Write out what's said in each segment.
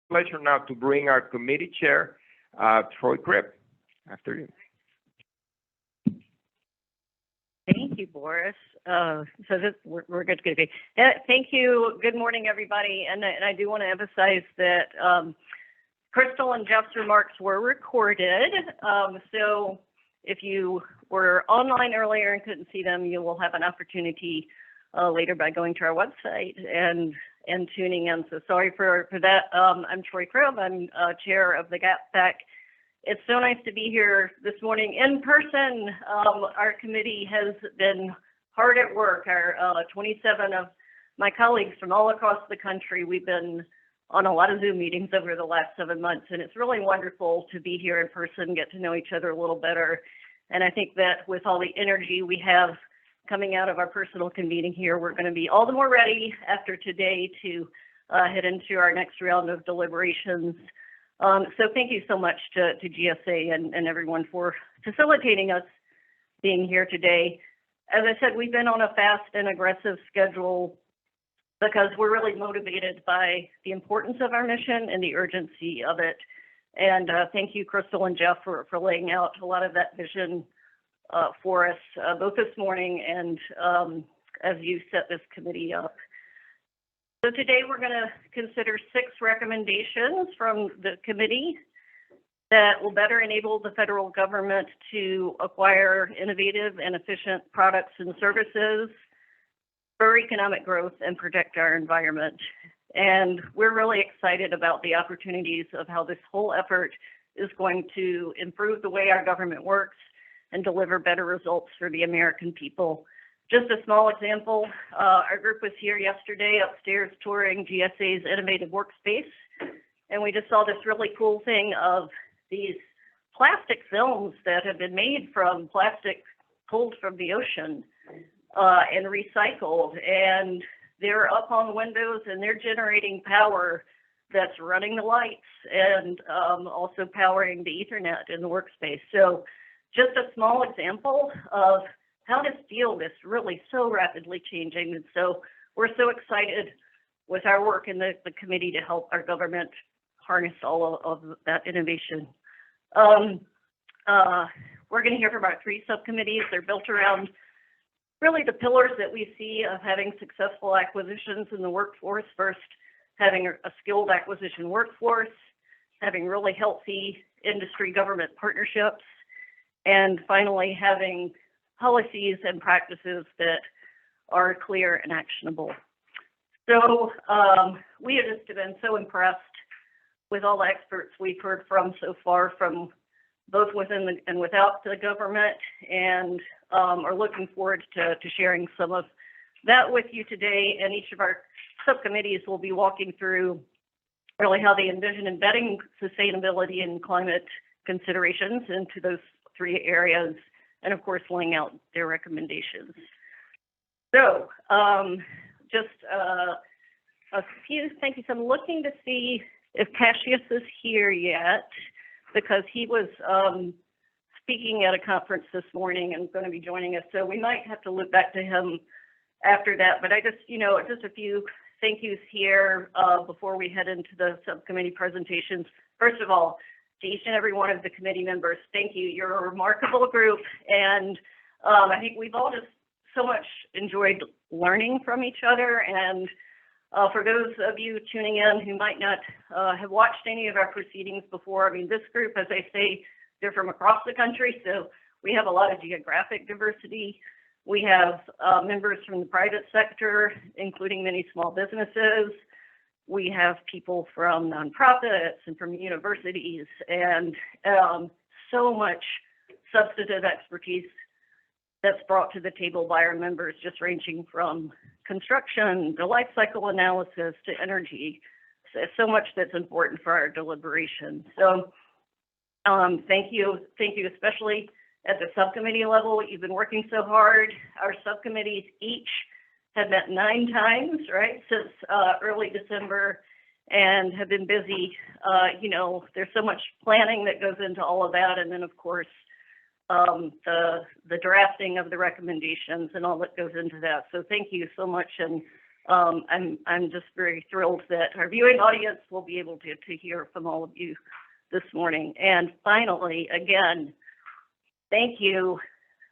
Pleasure now to bring our committee chair, Troy Cribb. After you. Thank you, Boris. We're good to go. Thank you. Good morning, everybody. And I do want to emphasize that Crystal and Jeff's remarks were recorded. So if you were online earlier and couldn't see them, you will have an opportunity later by going to our website and tuning in. So sorry for that. I'm Troy Cribb. I'm chair of the GAP FAC. It's so nice to be here this morning in person. Our committee has been hard at work. Our 27 of my colleagues from all across the country, we've been on a lot of Zoom meetings over the last 7 months, and it's really wonderful to be here in person, get to know each other a little better. And I think that with all the energy we have coming out of our personal convening here, we're going to be all the more ready after today to head into our next round of deliberations. So thank you so much to GSA and everyone for facilitating us being here today. As I said, we've been on a fast and aggressive schedule because we're really motivated by the importance of our mission and the urgency of it. And thank you, Crystal and Jeff, for laying out a lot of that vision for us, both this morning and as you set this committee up. So today we're going to consider 6 recommendations from the committee that will better enable the federal government to acquire innovative and efficient products and services for economic growth and protect our environment. And we're really excited about the opportunities of how this whole effort is going to improve the way our government works and deliver better results for the American people. Just a small example, our group was here yesterday upstairs touring GSA's innovative workspace, and we just saw this really cool thing of these plastic films that have been made from plastic pulled from the ocean and recycled, and they're up on windows and they're generating power that's running the lights and also powering the Ethernet in the workspace. So just a small example of how this field is really so rapidly changing. And so we're so excited with our work in the committee to help our government harness all of that innovation. We're going to hear from our 3 subcommittees. They're built around really the pillars that we see of having successful acquisitions in the workforce. First, having a skilled acquisition workforce, having really healthy industry government partnerships, and finally having policies and practices that are clear and actionable. So we have just been so impressed with all the experts we've heard from so far, from both within and without the government, and are looking forward to sharing some of that with you today. And each of our subcommittees will be walking through really how they envision embedding sustainability and climate considerations into those 3 areas, and of course, laying out their recommendations. So just a few thank yous. I'm looking to see if Cassius is here yet, because he was speaking at a conference this morning and going to be joining us. So we might have to loop back to him after that. But I just, just a few thank yous here before we head into the subcommittee presentations. First of all, to each and every one of the committee members, thank you. You're a remarkable group, and I think we've all just so much enjoyed learning from each other. And for those of you tuning in who might not have watched any of our proceedings before, I mean, this group, as I say, they're from across the country, so we have a lot of geographic diversity. We have members from the private sector, including many small businesses. We have people from nonprofits and from universities, and so much substantive expertise that's brought to the table by our members, just ranging from construction to life cycle analysis to energy. So much that's important for our deliberation. So thank you especially at the subcommittee level. You've been working so hard. Our subcommittees each have met 9 times, right, since early December, and have been busy. There's so much planning that goes into all of that, and then of course the drafting of the recommendations and all that goes into that. So thank you so much, and I'm just very thrilled that our viewing audience will be able to hear from all of you this morning. And finally, again, thank you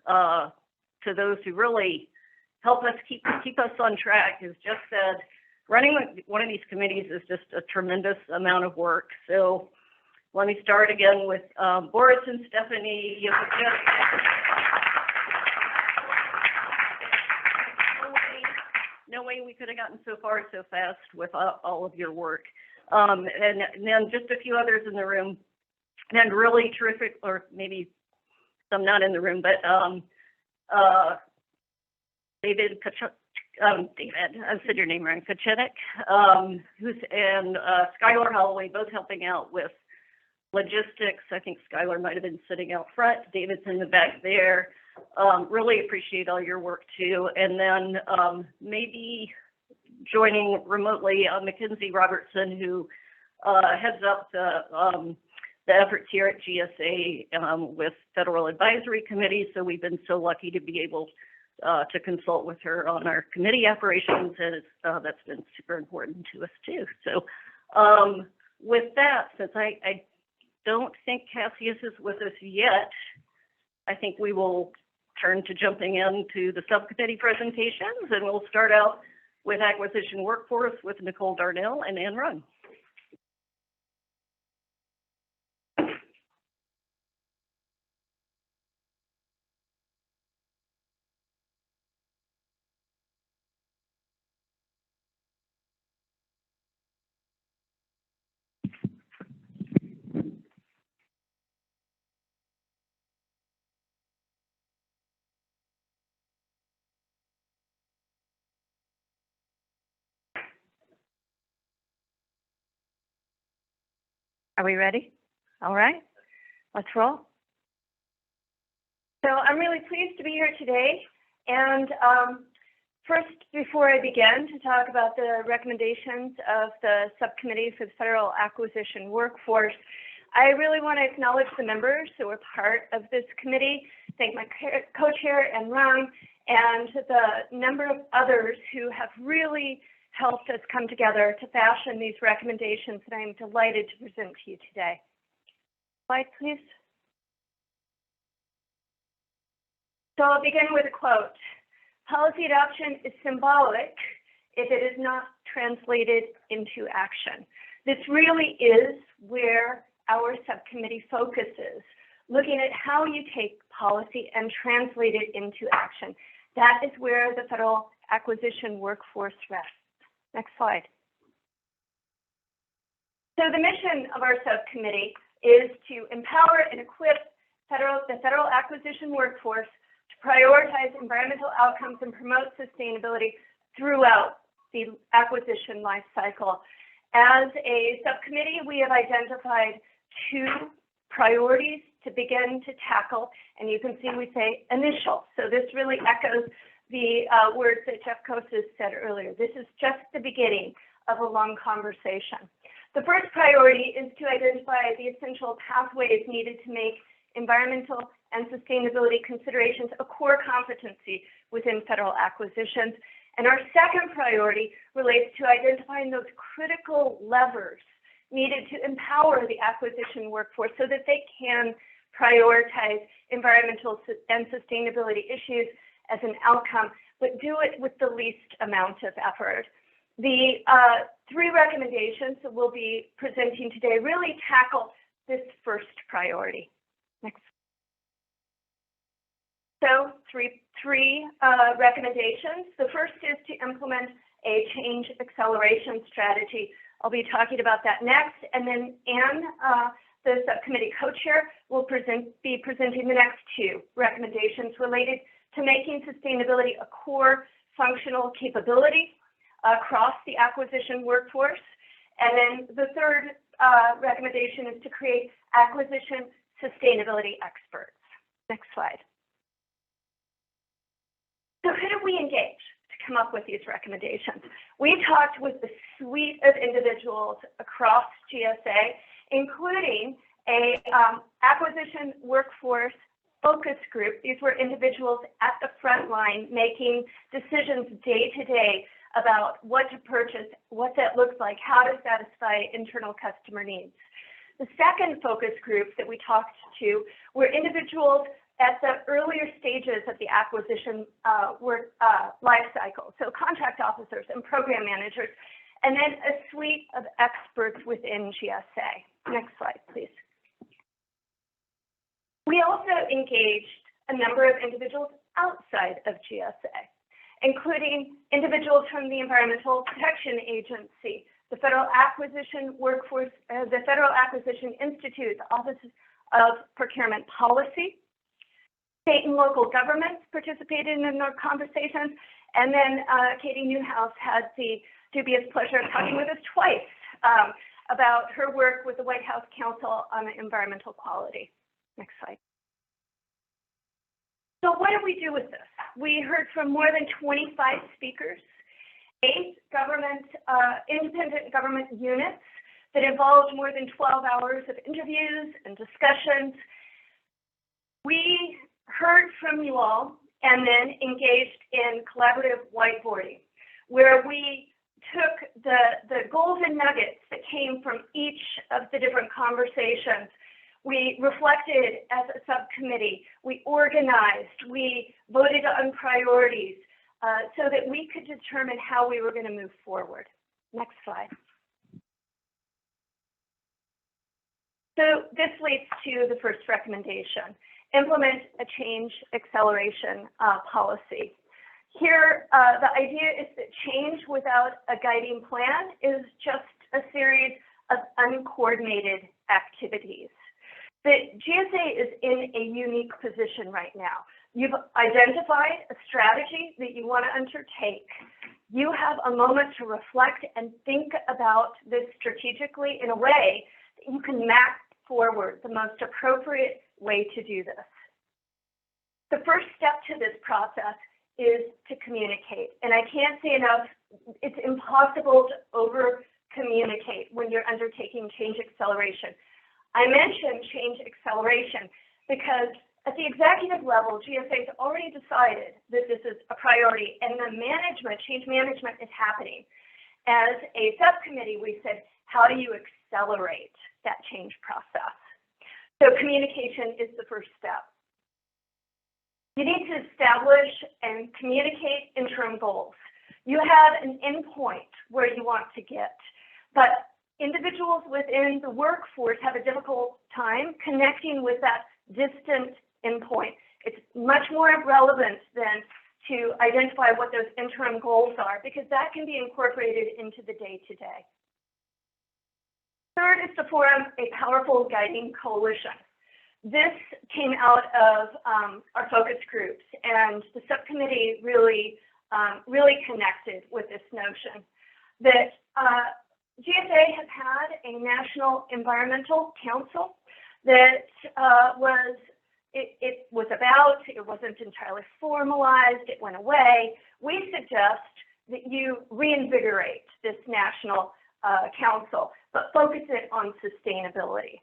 to those who really help us keep us on track. As Jeff said, running one of these committees is just a tremendous amount of work. So let me start again with Boris and Stephanie. No way we could have gotten so far so fast without all of your work. And then just a few others in the room, and really terrific, or maybe some not in the room, but David, I said your name wrong, Kachenik, and Skylar Holloway, both helping out with logistics. I think Skylar might have been sitting out front. David's in the back there. Really appreciate all your work too. And then maybe joining remotely Mackenzie Robertson, who heads up the efforts here at GSA with Federal Advisory Committee. So we've been so lucky to be able to consult with her on our committee operations, and that's been super important to us too. So with that, since I don't think Cassius is with us yet, I think we will turn to jumping into the subcommittee presentations, and we'll start out with Acquisition Workforce with Nicole Darnell and Ann Run. Are we ready? All right, let's roll. So I'm really pleased to be here today. And first, before I begin to talk about the recommendations of the subcommittee for the Federal Acquisition Workforce, I really want to acknowledge the members who were part of this committee, thank my co-chair and Ron, and the number of others who have really helped us come together to fashion these recommendations that I'm delighted to present to you today. Slide, please. So I'll begin with a quote. Policy adoption is symbolic if it is not translated into action. This really is where our subcommittee focuses, looking at how you take policy and translate it into action. That is where the Federal Acquisition Workforce rests. Next slide. So the mission of our subcommittee is to empower and equip the Federal Acquisition Workforce to prioritize environmental outcomes and promote sustainability throughout the acquisition life cycle. As a subcommittee, we have identified 2 priorities to begin to tackle, and you can see we say initial. So this really echoes the words that Jeff Kosas said earlier. This is just the beginning of a long conversation. The first priority is to identify the essential pathways needed to make environmental and sustainability considerations a core competency within federal acquisitions. And our second priority relates to identifying those critical levers needed to empower the acquisition workforce so that they can prioritize environmental and sustainability issues as an outcome, but do it with the least amount of effort. The 3 recommendations that we'll be presenting today really tackle this first priority. Next. So three recommendations. The first is to implement a change acceleration strategy. I'll be talking about that next, and then Ann, the subcommittee co-chair, will be presenting the next 2 recommendations related to making sustainability a core functional capability across the acquisition workforce. And then the third recommendation is to create acquisition sustainability experts. Next slide. So who did we engage to come up with these recommendations? We talked with a suite of individuals across GSA, including a acquisition workforce focus group. These were individuals at the front line making decisions day to day about what to purchase, what that looks like, how to satisfy internal customer needs. The second focus group that we talked to were individuals at the earlier stages of the acquisition life cycle, so contract officers and program managers, and then a suite of experts within GSA. Next slide, please. We also engaged a number of individuals outside of GSA, including individuals from the Environmental Protection Agency, the Federal Acquisition Workforce, the Federal Acquisition Institute, the Office of Procurement Policy. State and local governments participated in our conversations, and then Katie Newhouse had the dubious pleasure of talking with us twice about her work with the White House Council on Environmental Quality. Next slide. So what did we do with this? We heard from more than 25 speakers, 8 independent government units that involved more than 12 hours of interviews and discussions. We heard from you all and then engaged in collaborative whiteboarding, where we took the golden nuggets that came from each of the different conversations. We reflected as a subcommittee, we organized, we voted on priorities so that we could determine how we were going to move forward. Next slide. So this leads to the first recommendation, implement a change acceleration policy. Here, the idea is that change without a guiding plan is just a series of uncoordinated activities. The GSA is in a unique position right now. You've identified a strategy that you want to undertake. You have a moment to reflect and think about this strategically in a way that you can map forward the most appropriate way to do this. The first step to this process is to communicate. And I can't say enough, it's impossible to over-communicate when you're undertaking change acceleration. I mentioned change acceleration because at the executive level, GSA has already decided that this is a priority, and the change management is happening. As a subcommittee, we said, how do you accelerate that change process? So communication is the first step. You need to establish and communicate interim goals. You have an endpoint where you want to get, but individuals within the workforce have a difficult time connecting with that distant endpoint. It's much more relevant than to identify what those interim goals are, because that can be incorporated into the day-to-day. Third is to form a powerful guiding coalition. This came out of our focus groups, and the subcommittee really connected with this notion that GSA has had a National Environmental Council that it wasn't entirely formalized, it went away. We suggest that you reinvigorate this National Council, but focus it on sustainability.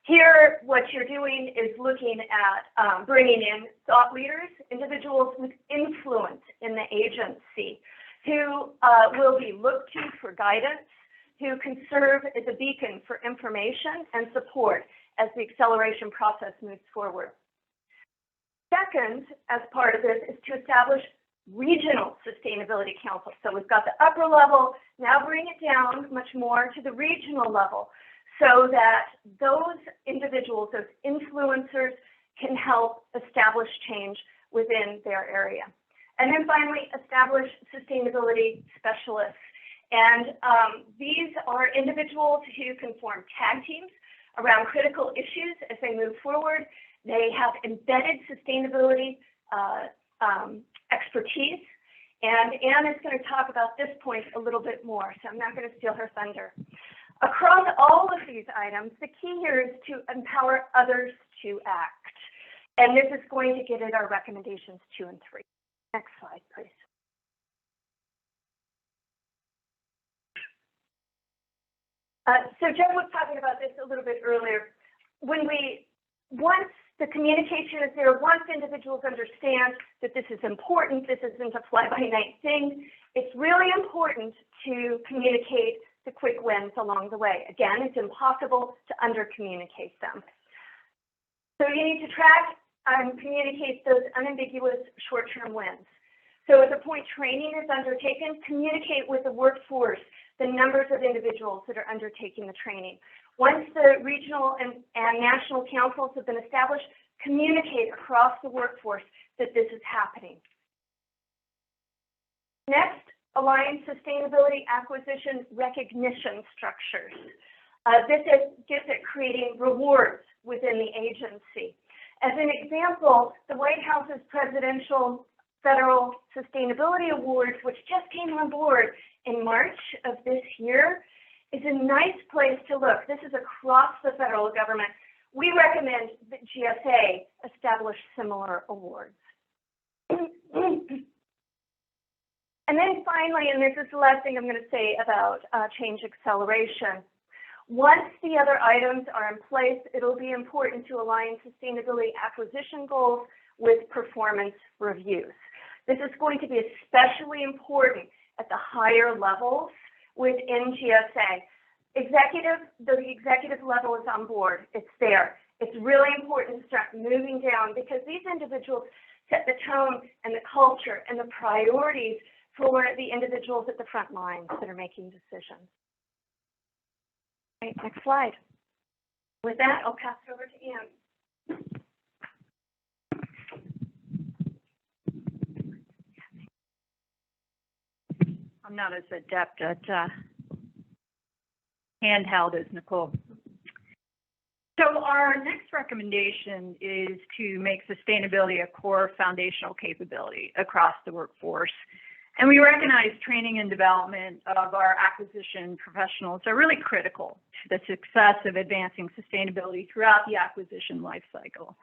Here, what you're doing is looking at bringing in thought leaders, individuals with influence in the agency, who will be looked to for guidance, who can serve as a beacon for information and support as the acceleration process moves forward. Second, as part of this, is to establish regional sustainability councils. So we've got the upper level, now bring it down much more to the regional level so that those individuals, those influencers, can help establish change within their area. And then finally, establish sustainability specialists. And these are individuals who can form tag teams around critical issues as they move forward. They have embedded sustainability expertise. And Anne is going to talk about this point a little bit more, so I'm not going to steal her thunder. Across all of these items, the key here is to empower others to act. And this is going to get at our recommendations 2 and 3. Next slide, please. So Jen was talking about this a little bit earlier. Once the communication is there, once individuals understand that this is important, this isn't a fly-by-night thing, It's really important to communicate the quick wins along the way. Again, it's impossible to under-communicate them. So you need to track and communicate those unambiguous short-term wins. So at the point training is undertaken, communicate with the workforce the numbers of individuals that are undertaking the training. Once the regional and national councils have been established, communicate across the workforce that this is happening. Next, align sustainability acquisition recognition structures. This gets at creating rewards within the agency. As an example, the White House's Presidential Federal Sustainability Awards, which just came on board in March of this year, is a nice place to look. This is across the federal government. We recommend that GSA establish similar awards. And then finally, and this is the last thing I'm going to say about change acceleration. Once the other items are in place, it'll be important to align sustainability acquisition goals with performance reviews. This is going to be especially important at the higher levels within GSA. The executive level is on board. It's there. It's really important to start moving down because these individuals set the tone and the culture and the priorities for the individuals at the front lines that are making decisions. Okay, next slide. With that, I'll pass it over to Ian. I'm not as adept at handheld as Nicole. So our next recommendation is to make sustainability a core foundational capability across the workforce. And we recognize training and development of our acquisition professionals are really critical to the success of advancing sustainability throughout the acquisition lifecycle.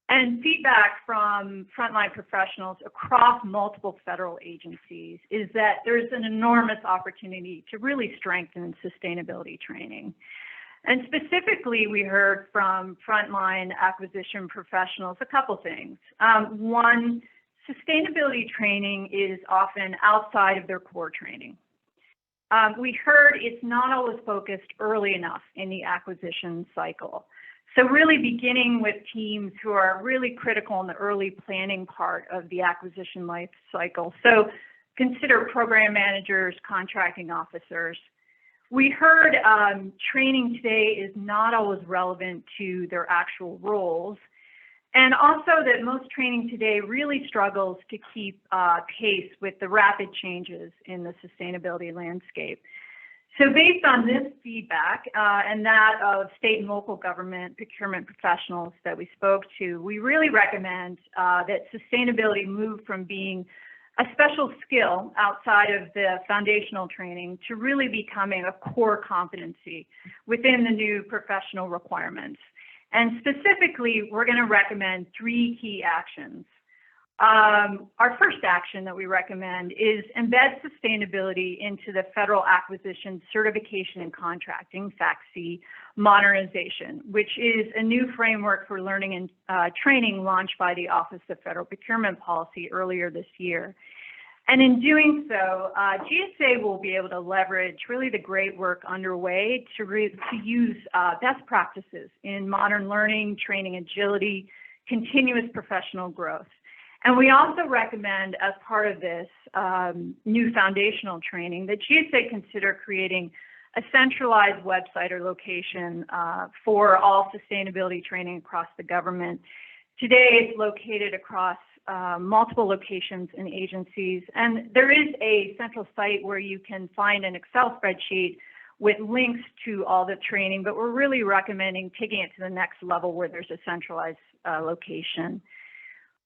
And feedback from frontline professionals across multiple federal agencies is that there's an enormous opportunity to really strengthen sustainability training. And specifically, we heard from frontline acquisition professionals a couple things. One, sustainability training is often outside of their core training. We heard it's not always focused early enough in the acquisition cycle. So really beginning with teams who are really critical in the early planning part of the acquisition life cycle. So consider program managers, contracting officers. We heard training today is not always relevant to their actual roles. And also that most training today really struggles to keep pace with the rapid changes in the sustainability landscape. So based on this feedback and that of state and local government procurement professionals that we spoke to, we really recommend that sustainability move from being a special skill outside of the foundational training to really becoming a core competency within the new professional requirements. And specifically, we're going to recommend 3 key actions. Our first action that we recommend is embed sustainability into the Federal Acquisition Certification and Contracting, FAC modernization, which is a new framework for learning and training launched by the Office of Federal Procurement Policy earlier this year. And in doing so, GSA will be able to leverage really the great work underway to use best practices in modern learning, training agility, continuous professional growth. And we also recommend, as part of this new foundational training, that GSA consider creating a centralized website or location for all sustainability training across the government. Today, it's located across multiple locations and agencies, and there is a central site where you can find an Excel spreadsheet with links to all the training, but we're really recommending taking it to the next level where there's a centralized location.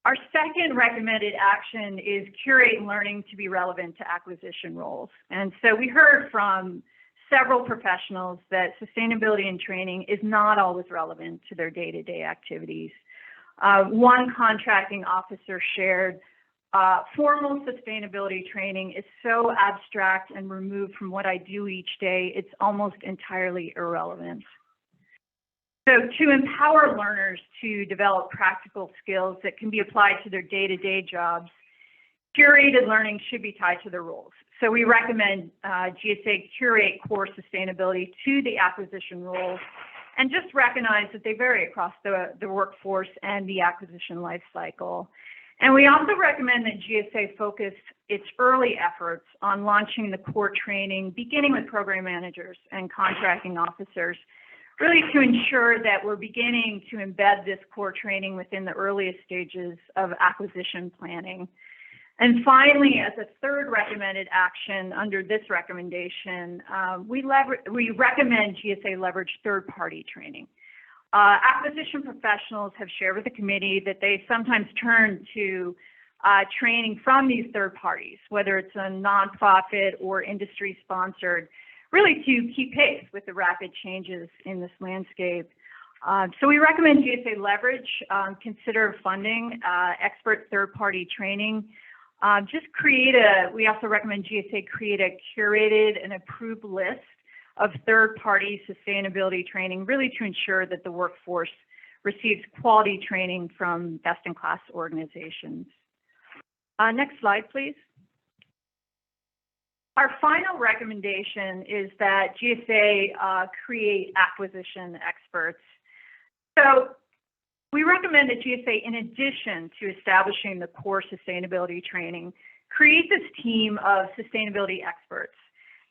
Our second recommended action is curate learning to be relevant to acquisition roles. And so we heard from several professionals that sustainability and training is not always relevant to their day-to-day activities. One contracting officer shared, formal sustainability training is so abstract and removed from what I do each day, it's almost entirely irrelevant. So to empower learners to develop practical skills that can be applied to their day-to-day jobs, curated learning should be tied to the rules. So we recommend GSA curate core sustainability to the acquisition rules, and just recognize that they vary across the workforce and the acquisition life cycle. And we also recommend that GSA focus its early efforts on launching the core training, beginning with program managers and contracting officers, really to ensure that we're beginning to embed this core training within the earliest stages of acquisition planning. And finally, as a third recommended action under this recommendation, we recommend GSA leverage third-party training. Acquisition professionals have shared with the committee that they sometimes turn to training from these third parties, whether it's a nonprofit or industry-sponsored, really to keep pace with the rapid changes in this landscape. So we recommend GSA leverage, consider funding expert third-party training. We also recommend GSA create a curated and approved list of third-party sustainability training, really to ensure that the workforce receives quality training from best-in-class organizations. Next slide, please. Our final recommendation is that GSA create acquisition experts. So we recommend that GSA, in addition to establishing the core sustainability training, create this team of sustainability experts,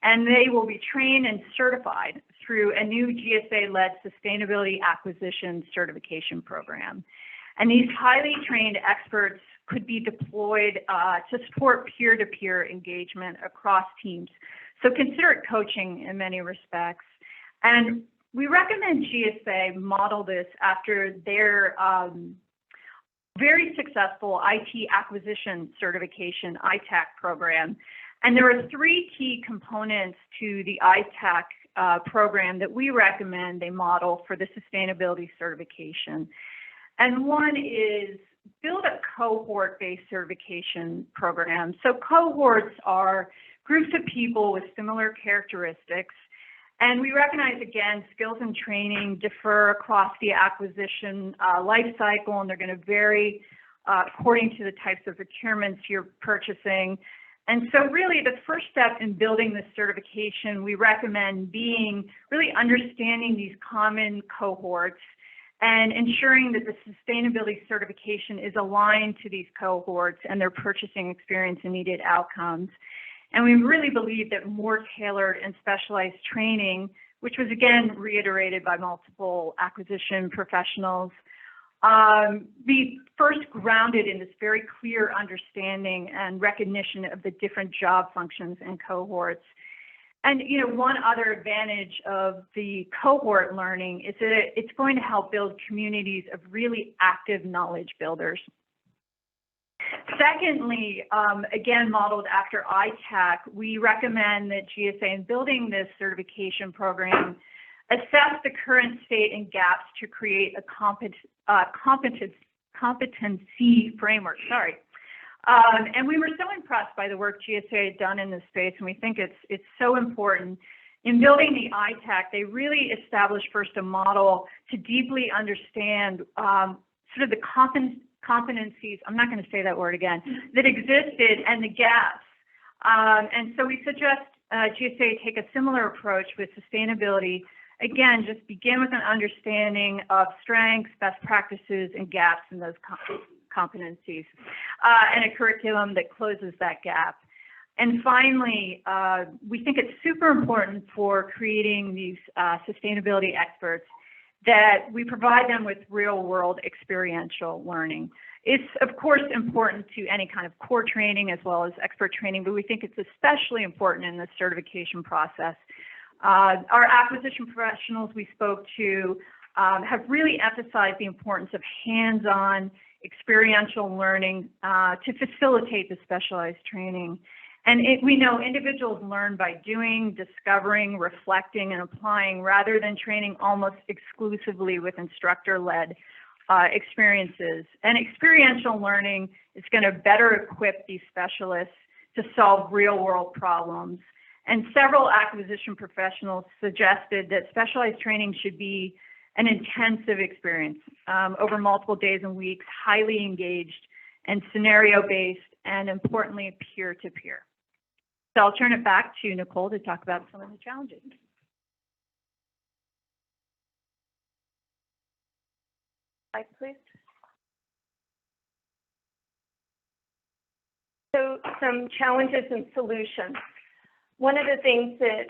and they will be trained and certified through a new GSA-led sustainability acquisition certification program. And these highly trained experts could be deployed to support peer-to-peer engagement across teams. So consider it coaching in many respects. And we recommend GSA model this after their very successful IT acquisition certification, ITAC program. And there are three key components to the ITAC program that we recommend they model for the sustainability certification. And one is build a cohort-based certification program. So cohorts are groups of people with similar characteristics. And we recognize, again, skills and training differ across the acquisition life cycle, and they're going to vary according to the types of procurements you're purchasing. And so really the first step in building this certification, we recommend being really understanding these common cohorts and ensuring that the sustainability certification is aligned to these cohorts and their purchasing experience and needed outcomes. And we really believe that more tailored and specialized training, which was again reiterated by multiple acquisition professionals, be first grounded in this very clear understanding and recognition of the different job functions and cohorts. And one other advantage of the cohort learning is that it's going to help build communities of really active knowledge builders. Secondly, again, modeled after ITAC, we recommend that GSA, in building this certification program, assess the current state and gaps to create a competency framework. And we were so impressed by the work GSA had done in this space, and we think it's so important. In building the ITAC, they really established first a model to deeply understand sort of the competencies, I'm not going to say that word again, that existed and the gaps. And so we suggest GSA take a similar approach with sustainability. Again, just begin with an understanding of strengths, best practices, and gaps in those competencies, and a curriculum that closes that gap. And finally, we think it's super important for creating these sustainability experts that we provide them with real-world experiential learning. It's, of course, important to any kind of core training as well as expert training, but we think it's especially important in the certification process. Our acquisition professionals we spoke to have really emphasized the importance of hands-on experiential learning to facilitate the specialized training. And we know individuals learn by doing, discovering, reflecting, and applying rather than training almost exclusively with instructor-led experiences. And experiential learning is going to better equip these specialists to solve real-world problems. And several acquisition professionals suggested that specialized training should be an intensive experience over multiple days and weeks, highly engaged and scenario-based, and importantly, peer-to-peer. So I'll turn it back to Nicole to talk about some of the challenges. Slide, please. So some challenges and solutions. One of the things that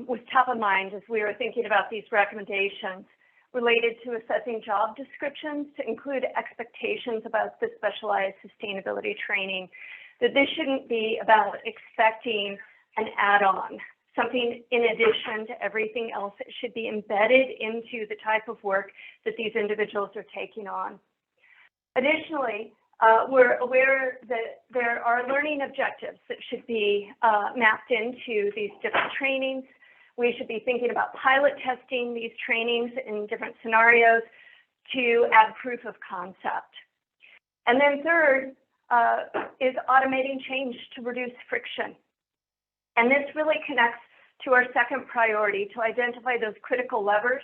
was top of mind as we were thinking about these recommendations related to assessing job descriptions to include expectations about the specialized sustainability training, that this shouldn't be about expecting an add-on, something in addition to everything else. It should be embedded into the type of work that these individuals are taking on. Additionally, we're aware that there are learning objectives that should be mapped into these different trainings. We should be thinking about pilot testing these trainings in different scenarios to add proof of concept. And then third is automating change to reduce friction. And this really connects to our second priority, to identify those critical levers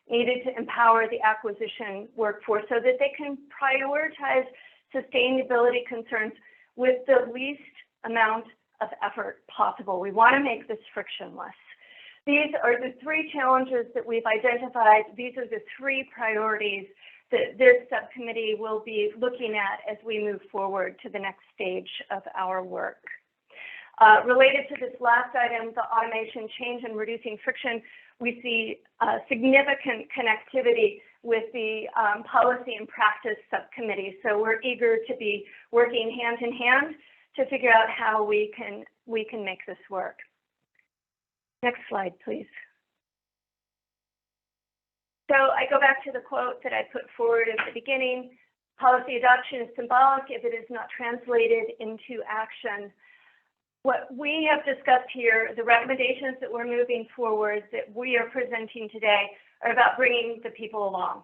needed to empower the acquisition workforce so that they can prioritize sustainability concerns with the least amount of effort possible. We want to make this frictionless. These are the three challenges that we've identified. These are the three priorities that this subcommittee will be looking at as we move forward to the next stage of our work. Related to this last item, the automation, change, and reducing friction, we see significant connectivity with the policy and practice subcommittee. So we're eager to be working hand in hand to figure out how we can make this work. Next slide, please. So I go back to the quote that I put forward at the beginning. Policy adoption is symbolic if it is not translated into action. What we have discussed here, the recommendations that we're moving forward, that we are presenting today, are about bringing the people along,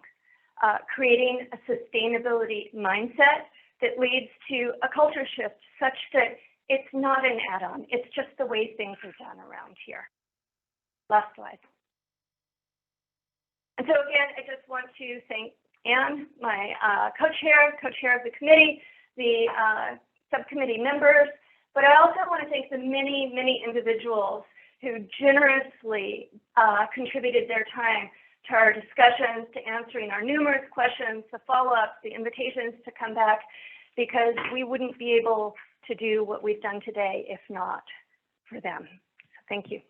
creating a sustainability mindset that leads to a culture shift such that it's not an add-on, it's just the way things are done around here. Last slide. And so again, I just want to thank Anne, my co-chair of the committee, the subcommittee members, but I also want to thank the many, many individuals who generously contributed their time to our discussions, to answering our numerous questions, the follow-ups, the invitations to come back, because we wouldn't be able to do what we've done today if not for them. So thank you.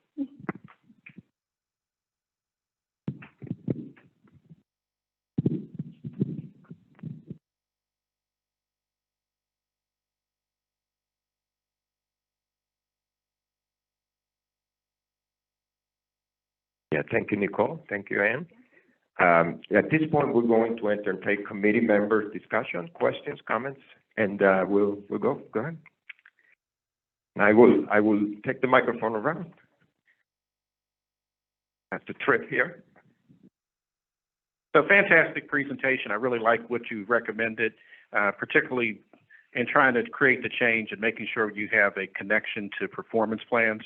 Yeah, thank you, Nicole. Thank you, Anne. At this point, we're going to entertain committee members' discussion, questions, comments, and we'll go. Go ahead. I will take the microphone around. I have to trip here. So fantastic presentation. I really like what you recommended, particularly in trying to create the change and making sure you have a connection to performance plans,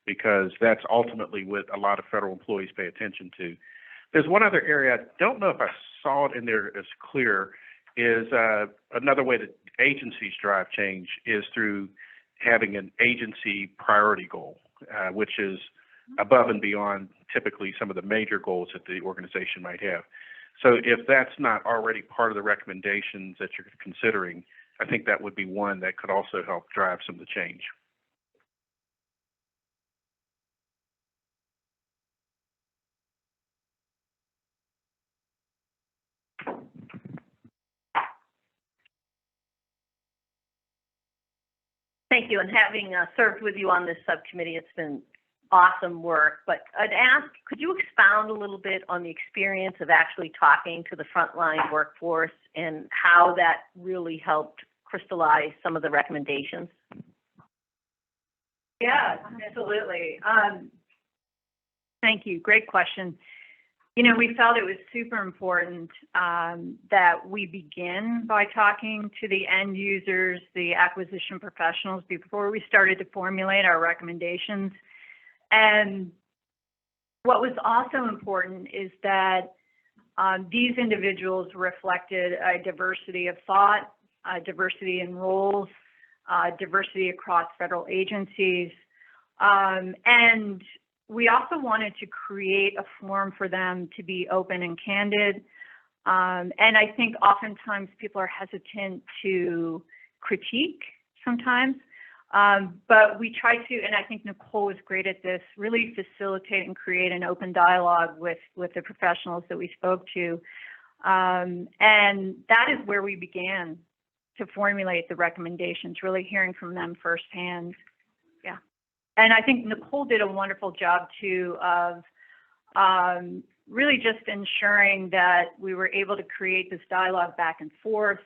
because that's ultimately what a lot of federal employees pay attention to. There's one other area, I don't know if I saw it in there as clear, is another way that agencies drive change is through having an agency priority goal, which is above and beyond typically some of the major goals that the organization might have. So if that's not already part of the recommendations that you're considering, I think that would be one that could also help drive some of the change. Thank you, and having served with you on this subcommittee, it's been awesome work. But I'd ask, could you expound a little bit on the experience of actually talking to the frontline workforce and how that really helped crystallize some of the recommendations? Yeah, absolutely. Thank you. Great question. You know, we felt it was super important that we begin by talking to the end users, the acquisition professionals, before we started to formulate our recommendations. And what was also important is that these individuals reflected a diversity of thought, a diversity in roles, diversity across federal agencies. And we also wanted to create a forum for them to be open and candid. And I think oftentimes people are hesitant to critique sometimes. But we try to, and I think Nicole was great at this, really facilitate and create an open dialogue with the professionals that we spoke to. And that is where we began to formulate the recommendations, really hearing from them firsthand. Yeah. And I think Nicole did a wonderful job too of really just ensuring that we were able to create this dialogue back and forth.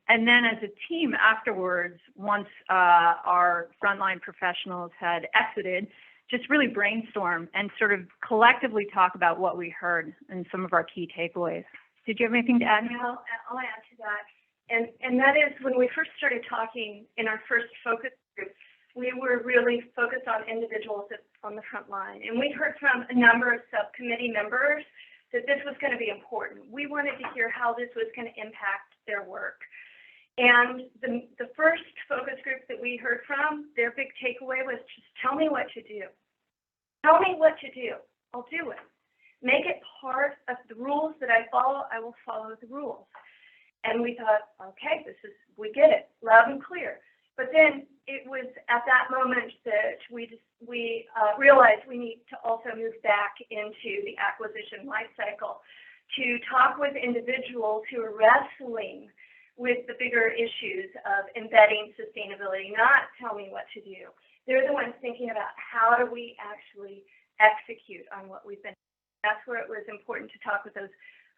And then as a team afterwards, once our frontline professionals had exited, just really brainstorm and sort of collectively talk about what we heard and some of our key takeaways. Did you have anything to add? Yeah, I'll add to that. And that is when we first started talking in our first focus group, we were really focused on individuals on the front line. And we heard from a number of subcommittee members that this was going to be important. We wanted to hear how this was going to impact their work. And the first focus group that we heard from, their big takeaway was just tell me what to do. Tell me what to do. I'll do it. Make it part of the rules that I follow. I will follow the rules. And we thought, okay, we get it, loud and clear. But then it was at that moment that we realized we need to also move back into the acquisition life cycle to talk with individuals who are wrestling with the bigger issues of embedding sustainability, not tell me what to do. They're the ones thinking about how do we actually execute on what we've been. That's where it was important to talk with those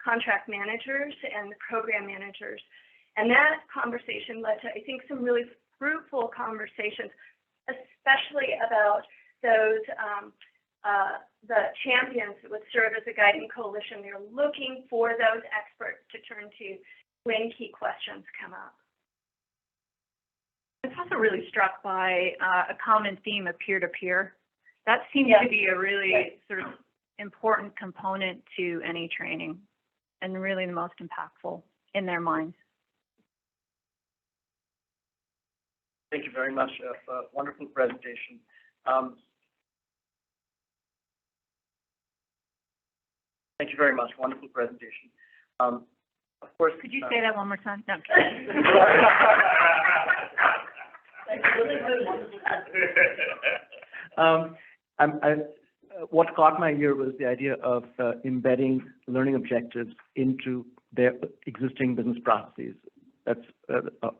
contract managers and the program managers. And that conversation led to, I think, some really fruitful conversations, especially about those, the champions that would serve as a guiding coalition. They're looking for those experts to turn to when key questions come up. I was also really struck by a common theme of peer-to-peer. That seems to be a really sort of important component to any training and really the most impactful in their minds. Thank you very much for a wonderful presentation. Thank you very much. Wonderful presentation. Of course. Could you say that one more time? No. What caught my ear was the idea of embedding learning objectives into their existing business processes. That's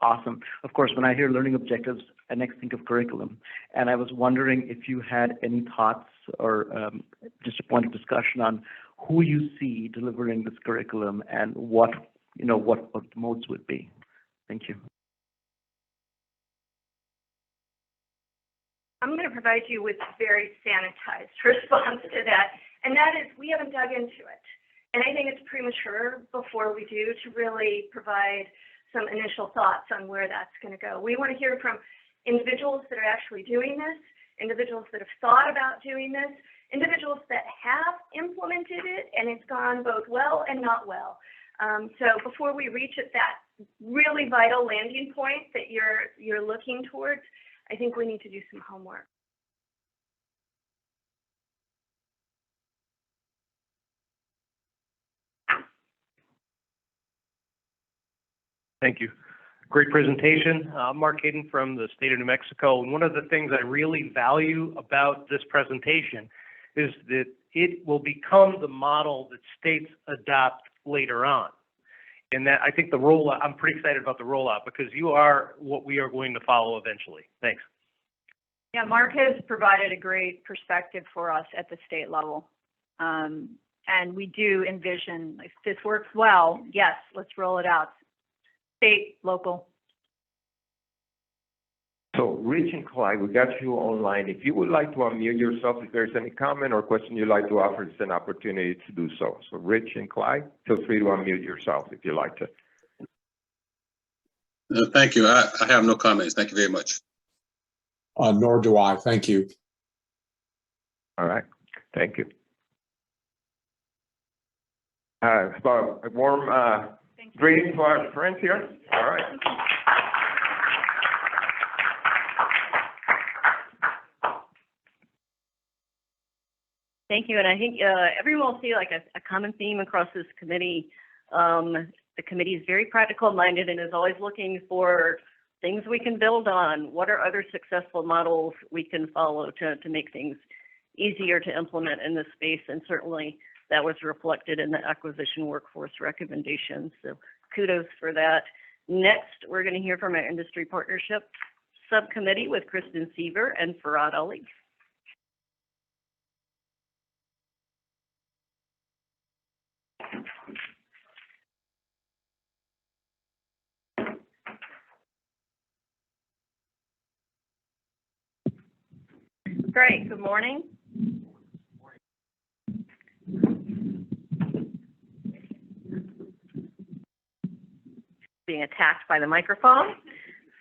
awesome. Of course, when I hear learning objectives, I next think of curriculum. And I was wondering if you had any thoughts or just a point of discussion on who you see delivering this curriculum and what the modes would be. Thank you. I'm going to provide you with a very sanitized response to that, and that is we haven't dug into it. And I think it's premature before we do to really provide some initial thoughts on where that's going to go. We want to hear from individuals that are actually doing this, individuals that have thought about doing this, individuals that have implemented it and it's gone both well and not well. So before we reach at that really vital landing point that you're looking towards, I think we need to do some homework. Thank you. Great presentation. I'm Mark Hayden from the state of New Mexico. And one of the things I really value about this presentation is that it will become the model that states adopt later on. And that I think the rollout, I'm pretty excited about the rollout because you are what we are going to follow eventually. Thanks. Yeah, Mark has provided a great perspective for us at the state level. And we do envision, if this works well, yes, let's roll it out. State, local. So, Rich and Clyde, we got you online. If you would like to unmute yourself, if there's any comment or question you'd like to offer, it's an opportunity to do so. So, Rich and Clyde, feel free to unmute yourself if you'd like to. Thank you. I have no comments. Thank you very much. Nor do I. Thank you. All right. Thank you. About a warm greeting to our friends here. All right. Thank you, and I think everyone will see like a common theme across this committee. The committee is very practical minded and is always looking for things we can build on. What are other successful models we can follow to make things easier to implement in this space? And certainly that was reflected in the acquisition workforce recommendations. So kudos for that. Next, we're going to hear from our industry partnership subcommittee with Kristen Seaver and Farad Ali. Great, good morning. Being attacked by the microphone.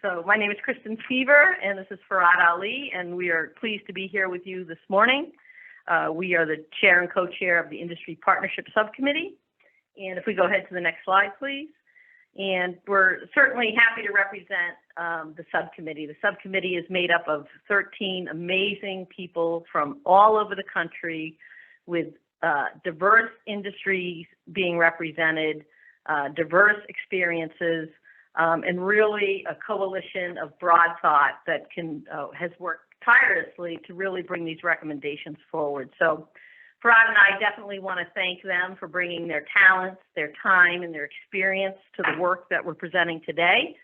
So my name is Kristen Seaver, and this is Farad Ali, and we are pleased to be here with you this morning. We are the chair and co-chair of the Industry Partnership Subcommittee. And if we go ahead to the next slide, please. And we're certainly happy to represent the subcommittee. The subcommittee is made up of 13 amazing people from all over the country with diverse industries being represented, diverse experiences, and really a coalition of broad thought that has worked tirelessly to really bring these recommendations forward. So Farad and I definitely want to thank them for bringing their talents, their time, and their experience to the work that we're presenting today.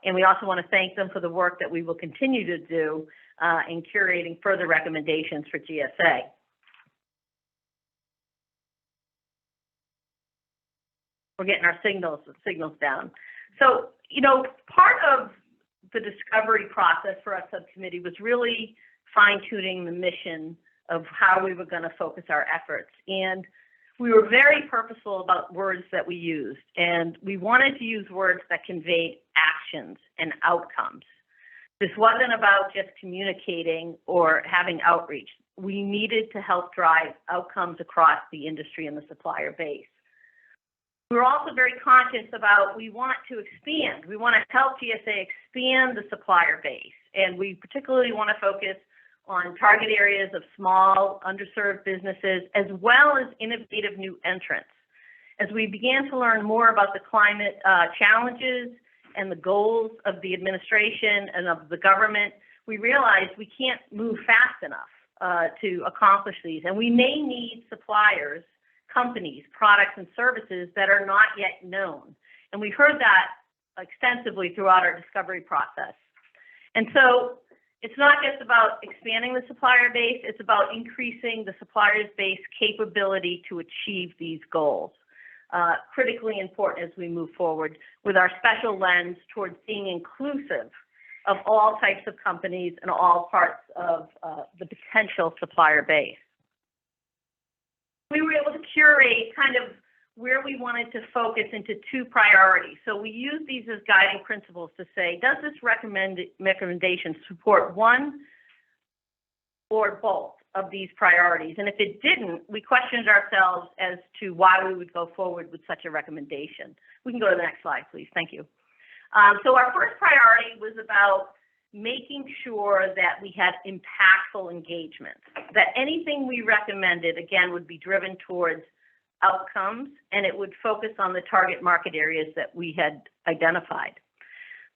And we also want to thank them for the work that we will continue to do in curating further recommendations for GSA. We're getting our signals down. So, you know, part of the discovery process for our subcommittee was really fine-tuning the mission of how we were going to focus our efforts. And we were very purposeful about words that we used. And we wanted to use words that conveyed actions and outcomes. This wasn't about just communicating or having outreach. We needed to help drive outcomes across the industry and the supplier base. We were also very conscious about we want to expand. We want to help GSA expand the supplier base. And we particularly want to focus on target areas of small, underserved businesses, as well as innovative new entrants. As we began to learn more about the climate challenges and the goals of the administration and of the government, we realized we can't move fast enough to accomplish these. And we may need suppliers, companies, products, and services that are not yet known. And we heard that extensively throughout our discovery process. And so it's not just about expanding the supplier base, it's about increasing the supplier's base capability to achieve these goals. Critically important as we move forward with our special lens towards being inclusive of all types of companies and all parts of the potential supplier base. We were able to curate kind of where we wanted to focus into two priorities. So we use these as guiding principles to say, does this recommendation support one or both of these priorities? And if it didn't, we questioned ourselves as to why we would go forward with such a recommendation. We can go to the next slide, please. Thank you. So our first priority was about making sure that we had impactful engagement, that anything we recommended, again, would be driven towards outcomes, and it would focus on the target market areas that we had identified.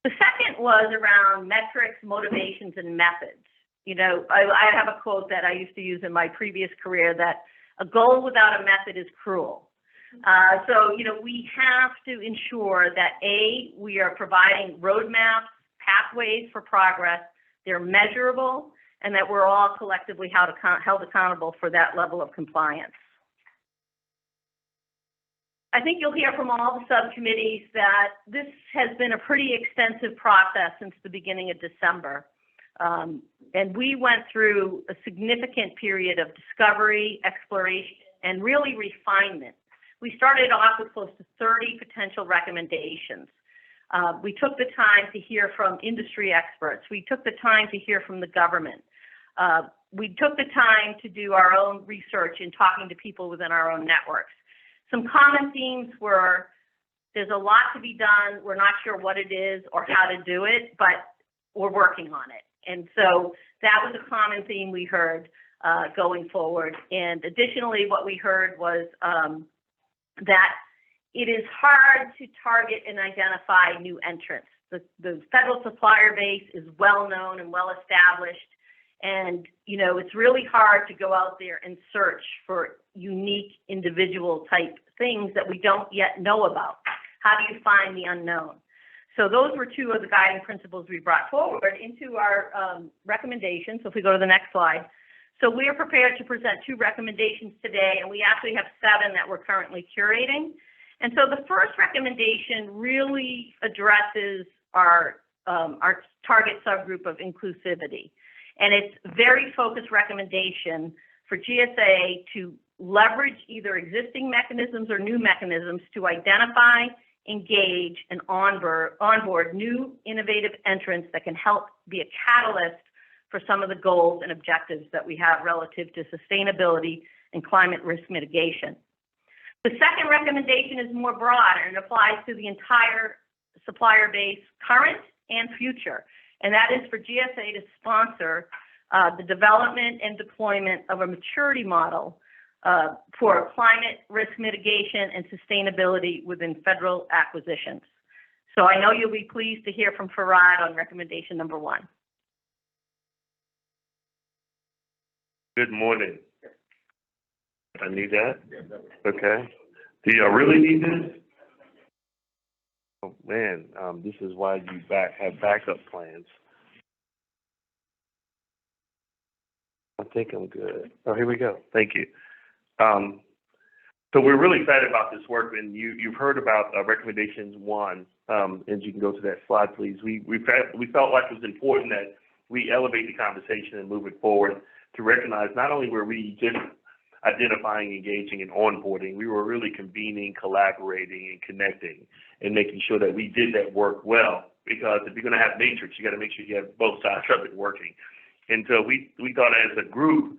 The second was around metrics, motivations, and methods. You know, I have a quote that I used to use in my previous career that a goal without a method is cruel. So, you know, we have to ensure that A, we are providing roadmaps, pathways for progress, they're measurable, and that we're all collectively held accountable for that level of compliance. I think you'll hear from all the subcommittees that this has been a pretty extensive process since the beginning of December. And we went through a significant period of discovery, exploration, and really refinement. We started off with close to 30 potential recommendations. We took the time to hear from industry experts. We took the time to hear from the government. We took the time to do our own research in talking to people within our own networks. Some common themes were, there's a lot to be done. We're not sure what it is or how to do it, but we're working on it. And so that was a common theme we heard. going forward. And additionally, what we heard was that it is hard to target and identify new entrants. The federal supplier base is well known and well established, and it's really hard to go out there and search for unique individual type things that we don't yet know about. How do you find the unknown? So those were two of the guiding principles we brought forward into our recommendations. So if we go to the next slide. So we are prepared to present 2 recommendations today, and we actually have 7 that we're currently curating. And so the first recommendation really addresses our target subgroup of inclusivity. And it's a very focused recommendation for GSA to leverage either existing mechanisms or new mechanisms to identify, engage, and onboard new innovative entrants that can help be a catalyst for some of the goals and objectives that we have relative to sustainability and climate risk mitigation. The second recommendation is more broad and it applies to the entire supplier base, current and future, and that is for GSA to sponsor the development and deployment of a maturity model for climate risk mitigation and sustainability within federal acquisitions. So I know you'll be pleased to hear from Farad on recommendation number 1. Good morning. I need that? Okay. Do y'all really need this? Oh, man, this is why you have backup plans. I think I'm good. Oh, here we go. Thank you. So we're really excited about this work, and you've heard about recommendations 1, and you can go to that slide, please. We felt like it was important that we elevate the conversation and move it forward to recognize not only were we just identifying, engaging, and onboarding, we were really convening, collaborating, and connecting, and making sure that we did that work well. Because if you're going to have matrix, you got to make sure you have both sides of it working. And so we thought as a group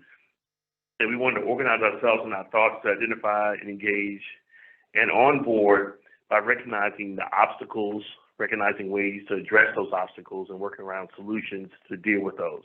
that we wanted to organize ourselves in our thoughts to identify and engage and onboard by recognizing the obstacles, recognizing ways to address those obstacles, and working around solutions to deal with those.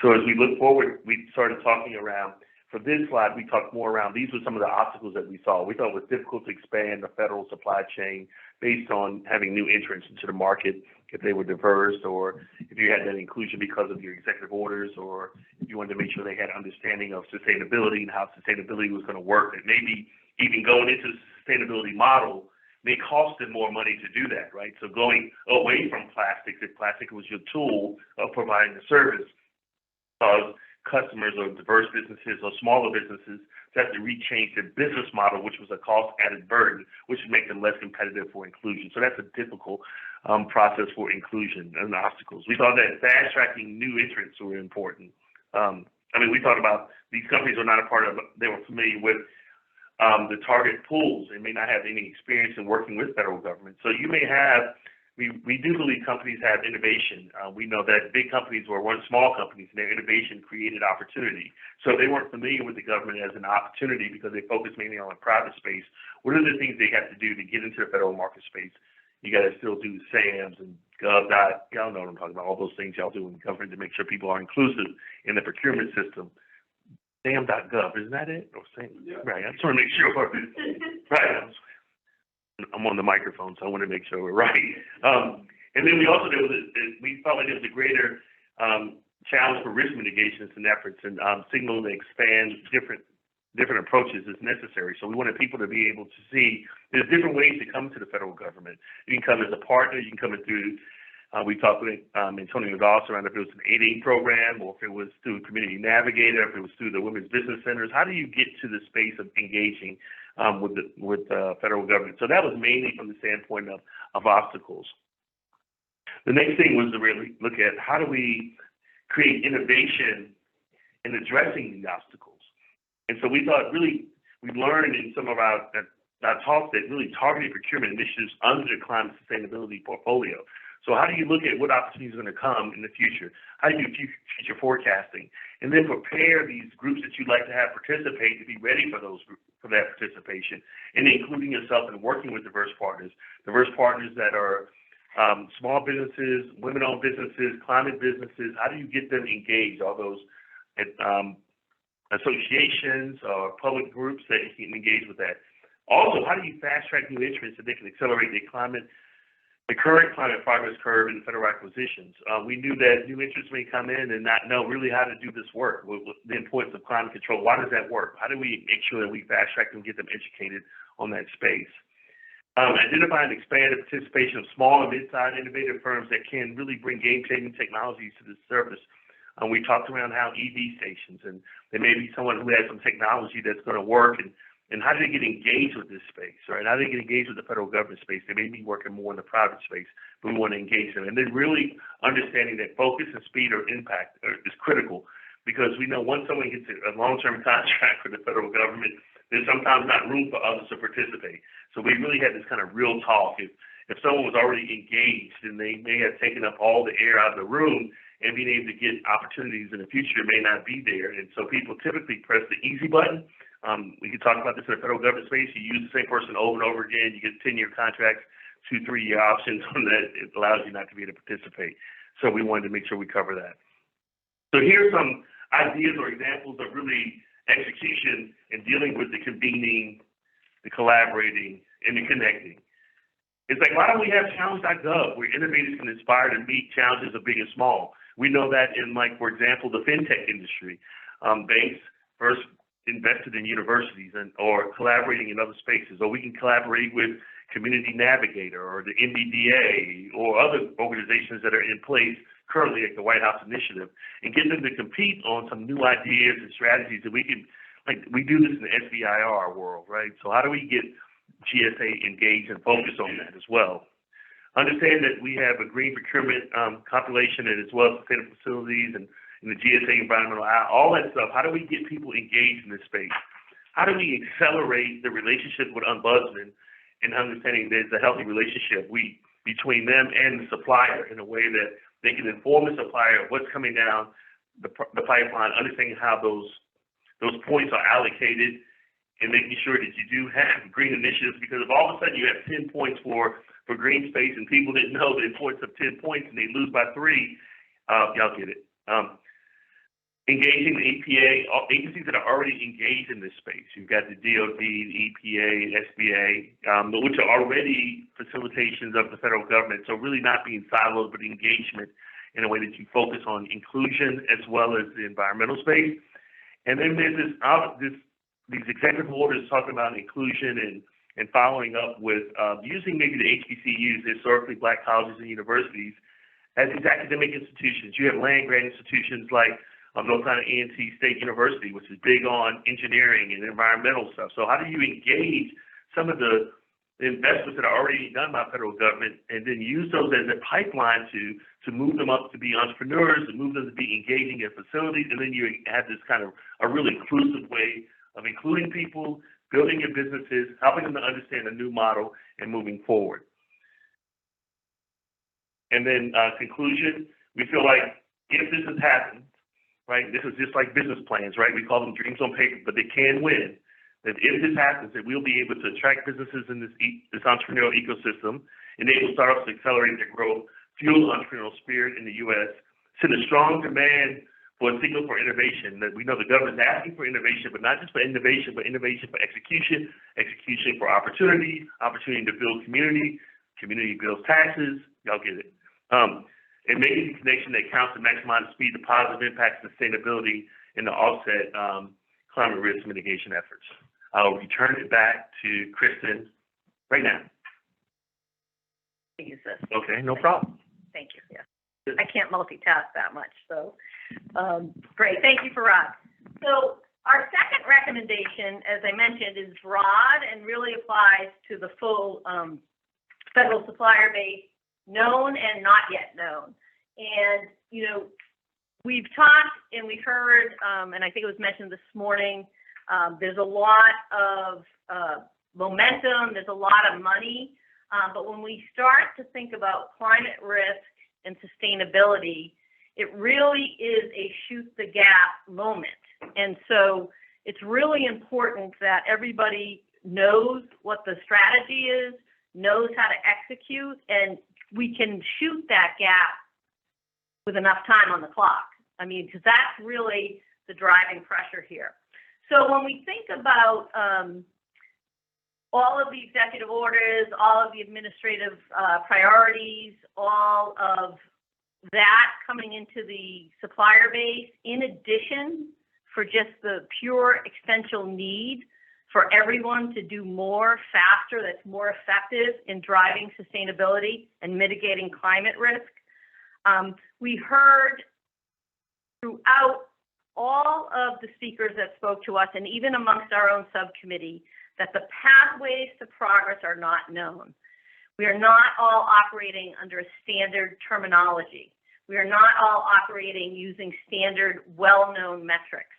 So as we look forward, we started talking around, for this slide, we talked more around, these were some of the obstacles that we saw. We thought it was difficult to expand the federal supply chain based on having new entrants into the market, if they were diverse, or if you had that inclusion because of your executive orders, or if you wanted to make sure they had understanding of sustainability and how sustainability was going to work, and maybe even going into the sustainability model may cost them more money to do that, right? So going away from plastics, if plastic was your tool of providing the service, customers or diverse businesses or smaller businesses to have to rechange their business model, which was a cost added burden, which would make them less competitive for inclusion. So that's a difficult process for inclusion and obstacles. We thought that fast tracking new entrants were important. We thought about these companies are not a part of, they were familiar with the target pools. They may not have any experience in working with federal government. So you may have, we do believe companies have innovation. We know that big companies were once small companies, and their innovation created opportunity. So they weren't familiar with the government as an opportunity because they focused mainly on the private space. What are the things they have to do to get into the federal market space? You got to still do SAMs and Gov. Y'all know what I'm talking about, all those things y'all do in government to make sure people are inclusive in the procurement system. SAM.gov, isn't that it? Or SAM? Yeah. Right, I just want to make sure. Right. I'm on the microphone, so I want to make sure we're right. And then we also, we felt like there was a greater challenge for risk mitigations and efforts, and signal to expand different approaches is necessary. So we wanted people to be able to see there's different ways to come to the federal government. You can come as a partner, you can come through, we talked with Antonio Goss around if it was an 8-8 program, or if it was through Community Navigator, if it was through the Women's Business Centers. How do you get to the space of engaging with the federal government? So that was mainly from the standpoint of obstacles. The next thing was to really look at how do we create innovation in addressing these obstacles. And so we thought really, we learned in some of our talks that really targeted procurement initiatives under the climate sustainability portfolio. So how do you look at what opportunities are going to come in the future? How do you do future forecasting? And then prepare these groups that you'd like to have participate to be ready for that participation, and including yourself and working with diverse partners that are small businesses, women-owned businesses, climate businesses. How do you get them engaged, all those associations or public groups that can engage with that. Also, how do you fast track new entrants so they can accelerate the current climate progress curve in federal acquisitions? We knew that new entrants may come in and not know really how to do this work, with the importance of climate control. Why does that work? How do we make sure that we fast track them, get them educated on that space? Identify and expand the participation of small and mid-sized innovative firms that can really bring game-changing technologies to the surface. We talked around how EV stations, and there may be someone who has some technology that's going to work, and how do they get engaged with this space, right? How do they get engaged with the federal government space? They may be working more in the private space, but we want to engage them. And then really understanding that focus and speed or impact is critical, because we know once someone gets a long-term contract for the federal government, there's sometimes not room for others to participate. So we really had this kind of real talk. If someone was already engaged, then they may have taken up all the air out of the room, and being able to get opportunities in the future may not be there. And so people typically press the easy button. We can talk about this in the federal government space. You use the same person over and over again. You get 10-year contracts, 2, 3-year options on that. It allows you not to be able to participate. So we wanted to make sure we cover that. So here's some ideas or examples of really execution and dealing with the convening, the collaborating, and the connecting. It's like, why don't we have challenge.gov where innovators can inspire to meet challenges of big and small? We know that in, like, for example, the fintech industry. Banks first invested in universities or collaborating in other spaces, or we can collaborate with Community Navigator or the NBDA or other organizations that are in place currently at the White House Initiative, and get them to compete on some new ideas and strategies that we can, like, we do this in the SBIR world, right? So how do we get GSA engaged and focused on that as well? Understand that we have a green procurement compilation and as well as sustainable facilities and the GSA environmental, all that stuff. How do we get people engaged in this space? How do we accelerate the relationship with ombudsman and understanding there's a healthy relationship between them and the supplier in a way that they can inform the supplier of what's coming down the pipeline, understanding how those points are allocated, and making sure that you do have green initiatives, because if all of a sudden you have 10 points for green space and people didn't know the importance of 10 points and they lose by 3, y'all get it. Engaging the EPA, agencies that are already engaged in this space. You've got the DOD, the EPA, SBA, which are already facilitations of the federal government. So really not being siloed, but engagement in a way that you focus on inclusion as well as the environmental space. And then there's these executive orders talking about inclusion and following up with using maybe the HBCUs, historically Black colleges and universities, as these academic institutions. You have land-grant institutions like North Carolina A&T State University, which is big on engineering and environmental stuff. So how do you engage some of the investments that are already done by federal government and then use those as a pipeline to move them up to be entrepreneurs and move them to be engaging in facilities? And then you have this kind of a really inclusive way of including people, building your businesses, helping them to understand a new model, and moving forward. And then conclusion, we feel like if this has happened, right, this is just like business plans, right? We call them dreams on paper, but they can win. That if this happens, that we'll be able to attract businesses in this entrepreneurial ecosystem, enable startups to accelerate their growth, fuel entrepreneurial spirit in the U.S., send a strong demand for a signal for innovation. That we know the government is asking for innovation, but not just for innovation, but innovation for execution, execution for opportunity, opportunity to build community, community builds taxes. Y'all get it. And making the connection that counts to maximize the speed, the positive impact, sustainability, and to offset climate risk mitigation efforts. I'll return it back to Kristen right now. Use this. Okay, no problem. Thank you. Yeah. I can't multitask that much, so great. Thank you, Farad. So our second recommendation, as I mentioned, is broad and really applies to the full federal supplier base, known and not yet known. And, you know, we've talked and we've heard, and I think it was mentioned this morning, there's a lot of momentum, there's a lot of money, but when we start to think about climate risk and sustainability, it really is a shoot the gap moment. And so it's really important that everybody knows what the strategy is, knows how to execute, and we can shoot that gap with enough time on the clock. I mean, because that's really the driving pressure here. So when we think about all of the executive orders, all of the administrative priorities, all of that coming into the supplier base, in addition for just the pure essential need for everyone to do more faster, that's more effective in driving sustainability and mitigating climate risk. We heard throughout all of the speakers that spoke to us, and even amongst our own subcommittee, that the pathways to progress are not known. We are not all operating under a standard terminology. We are not all operating using standard, well-known metrics.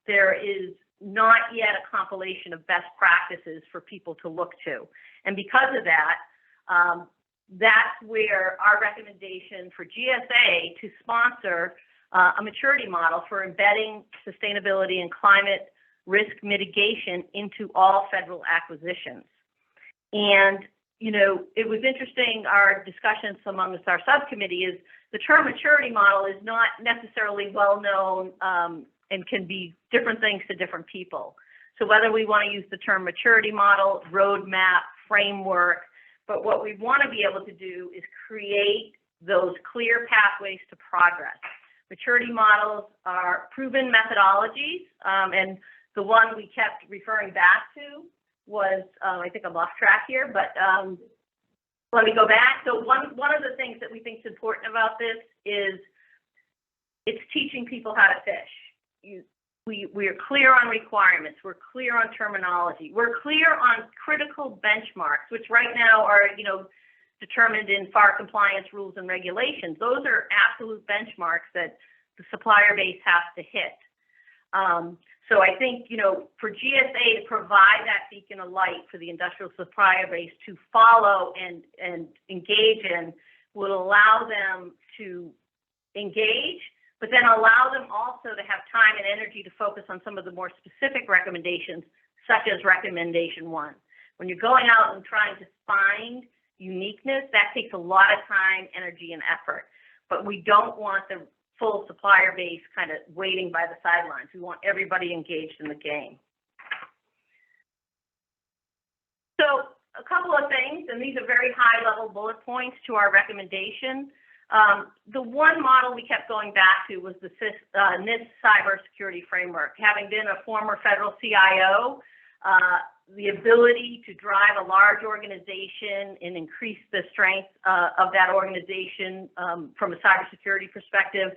There is not yet a compilation of best practices for people to look to. And because of that, that's where our recommendation for GSA to sponsor a maturity model for embedding sustainability and climate risk mitigation into all federal acquisitions. And, you know, it was interesting, our discussions amongst our subcommittee is the term maturity model is not necessarily well known and can be different things to different people. So whether we want to use the term maturity model, roadmap, framework, but what we want to be able to do is create those clear pathways to progress. Maturity models are proven methodologies, and the one we kept referring back to was, I think I'm off track here, but let me go back. So one of the things that we think is important about this is it's teaching people how to fish. We are clear on requirements. We're clear on terminology. We're clear on critical benchmarks, which right now are, you know, determined in FAR compliance rules and regulations. Those are absolute benchmarks that the supplier base has to hit. So I think, you know, for GSA to provide that beacon of light for the industrial supplier base to follow and engage in will allow them to engage, but then allow them also to have time and energy to focus on some of the more specific recommendations, such as recommendation 1. When you're going out and trying to find uniqueness, that takes a lot of time, energy, and effort. But we don't want the full supplier base kind of waiting by the sidelines. We want everybody engaged in the game. So a couple of things, and these are very high-level bullet points to our recommendation. The one model we kept going back to was the NIST cybersecurity framework. Having been a former federal CIO, the ability to drive a large organization and increase the strength of that organization from a cybersecurity perspective,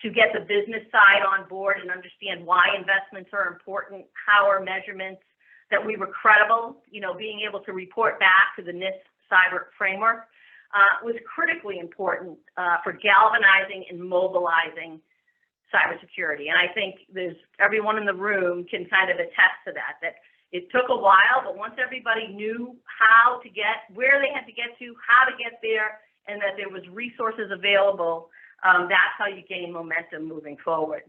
to get the business side on board and understand why investments are important, how are measurements, that we were credible, you know, being able to report back to the NIST cyber framework was critically important for galvanizing and mobilizing cybersecurity. And I think everyone in the room can kind of attest to that it took a while, but once everybody knew how to get, where they had to get to, how to get there, and that there was resources available, that's how you gain momentum moving forward.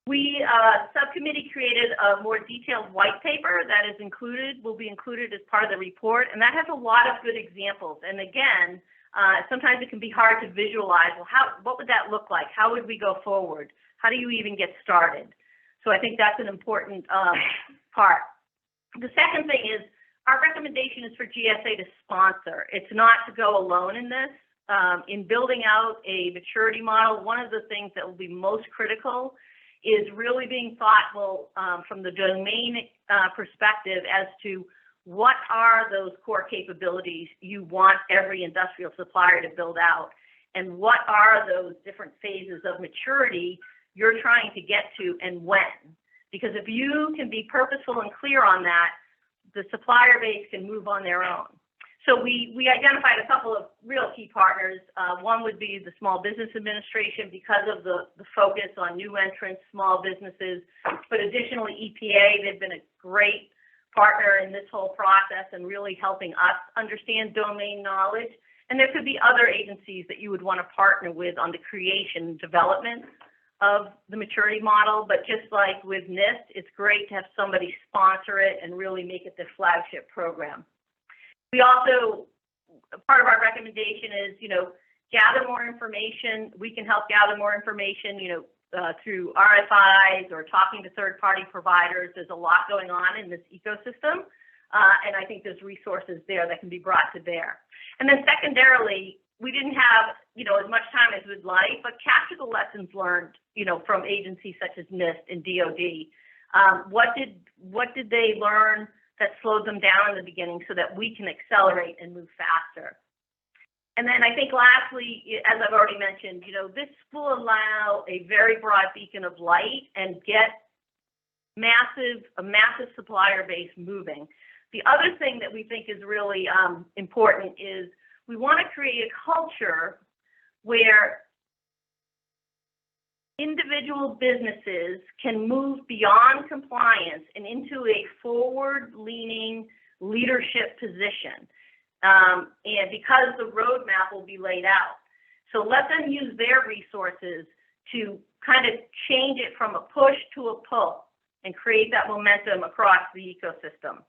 We, subcommittee, created a more detailed white paper that is will be included as part of the report, and that has a lot of good examples. And again, sometimes it can be hard to visualize, well, what would that look like? How would we go forward? How do you even get started? So I think that's an important part. The second thing is our recommendation is for GSA to sponsor. It's not to go alone in this. In building out a maturity model, one of the things that will be most critical is really being thoughtful from the domain perspective as to what are those core capabilities you want every industrial supplier to build out, and what are those different phases of maturity you're trying to get to and when. Because if you can be purposeful and clear on that, the supplier base can move on their own. So we identified a couple of real key partners. One would be the Small Business Administration because of the focus on new entrants, small businesses, but additionally EPA, they've been a great partner in this whole process and really helping us understand domain knowledge. And there could be other agencies that you would want to partner with on the creation and development of the maturity model, but just like with NIST, it's great to have somebody sponsor it and really make it the flagship program. We also, part of our recommendation is, you know, gather more information. We can help gather more information. You know, through RFIs or talking to third-party providers. There's a lot going on in this ecosystem, and I think there's resources there that can be brought to bear. And then secondarily, we didn't have, as much time as we'd like, but capture the lessons learned, from agencies such as NIST and DOD. What did they learn that slowed them down in the beginning so that we can accelerate and move faster? And then I think lastly, as I've already mentioned, this will allow a very broad beacon of light and get a massive supplier base moving. The other thing that we think is really important is we want to create a culture where individual businesses can move beyond compliance and into a forward-leaning leadership position. And because the roadmap will be laid out. So let them use their resources to kind of change it from a push to a pull and create that momentum across the ecosystem.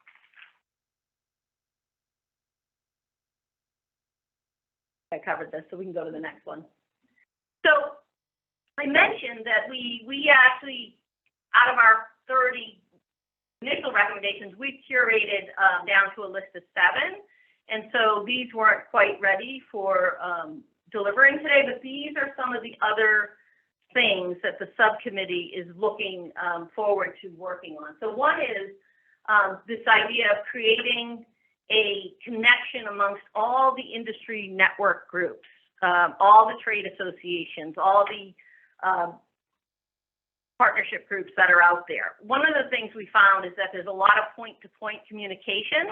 I covered this, so we can go to the next one. So I mentioned that we actually, out of our 30 initial recommendations, we curated down to a list of 7. And so these weren't quite ready for delivering today, but these are some of the other things that the subcommittee is looking forward to working on. So one is this idea of creating a connection amongst all the industry network groups, all the trade associations, all the partnership groups that are out there. One of the things we found is that there's a lot of point-to-point communication.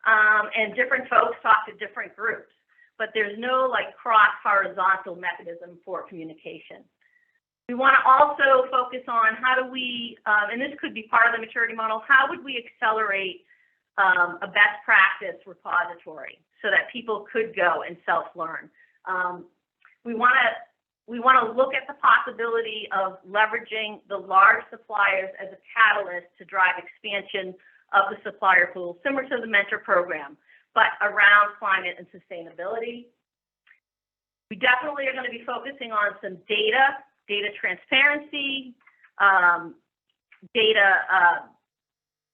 And different folks talk to different groups, but there's no cross-horizontal mechanism for communication. We want to also focus on how do we, and this could be part of the maturity model, how would we accelerate a best practice repository so that people could go and self-learn. We want to look at the possibility of leveraging the large suppliers as a catalyst to drive expansion of the supplier pool, similar to the mentor program, but around climate and sustainability. We definitely are going to be focusing on some data transparency, data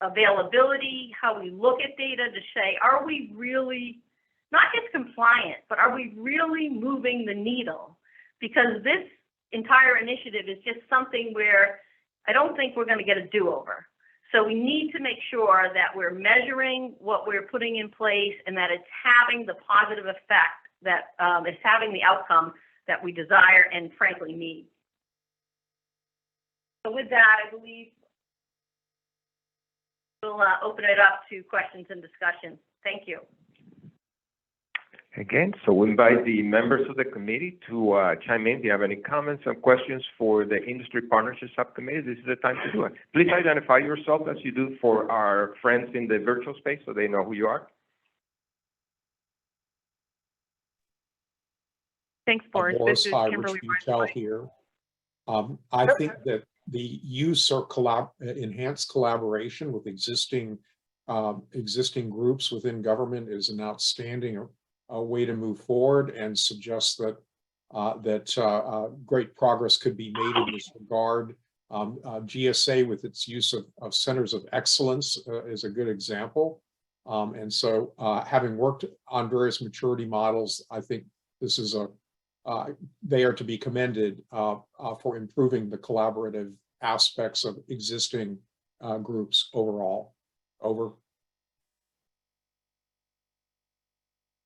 availability, how we look at data to say, are we really, not just compliant, but are we really moving the needle? Because this entire initiative is just something where I don't think we're going to get a do-over. So we need to make sure that we're measuring what we're putting in place and that it's having the positive effect that it's having the outcome that we desire and frankly need. So with that, I believe we'll open it up to questions and discussion. Thank you. Again, so we invite the members of the committee to chime in. Do you have any comments or questions for the Industry Partnership Subcommittee? This is the time to do it. Please identify yourself as you do for our friends in the virtual space so they know who you are. Thanks, Boris. Boris, this is hi, Kimberly Rich Butel here. I think that the use or enhanced collaboration with existing groups within government is an outstanding way to move forward, and suggest that great progress could be made in this regard. GSA, with its use of centers of excellence, is a good example. And so, having worked on various maturity models, I think this is they are to be commended for improving the collaborative aspects of existing groups overall. Over.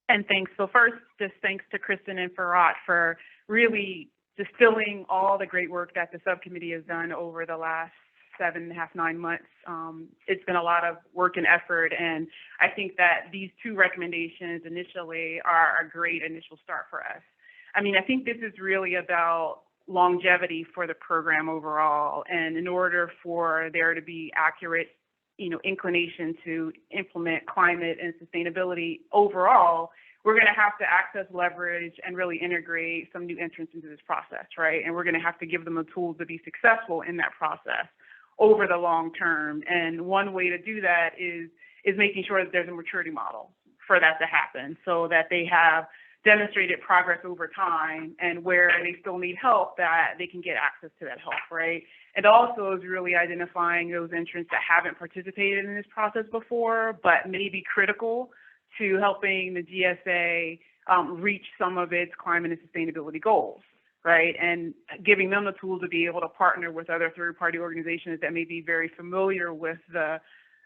And thanks. So first, just thanks to Kristen and Farhat for really distilling all the great work that the subcommittee has done over the last 7.5, 9 months. It's been a lot of work and effort, and I think that these 2 recommendations initially are a great initial start for us. I mean, I think this is really about longevity for the program overall, and in order for there to be accurate inclination to implement climate and sustainability overall, we're going to have to access leverage and really integrate some new entrants into this process, right? And we're going to have to give them the tools to be successful in that process over the long term. And one way to do that is making sure that there's a maturity model for that to happen, so that they have demonstrated progress over time, and where they still need help, that they can get access to that help, right? It also is really identifying those entrants that haven't participated in this process before, but may be critical to helping the GSA reach some of its climate and sustainability goals, right? And giving them the tools to be able to partner with other third-party organizations that may be very familiar with the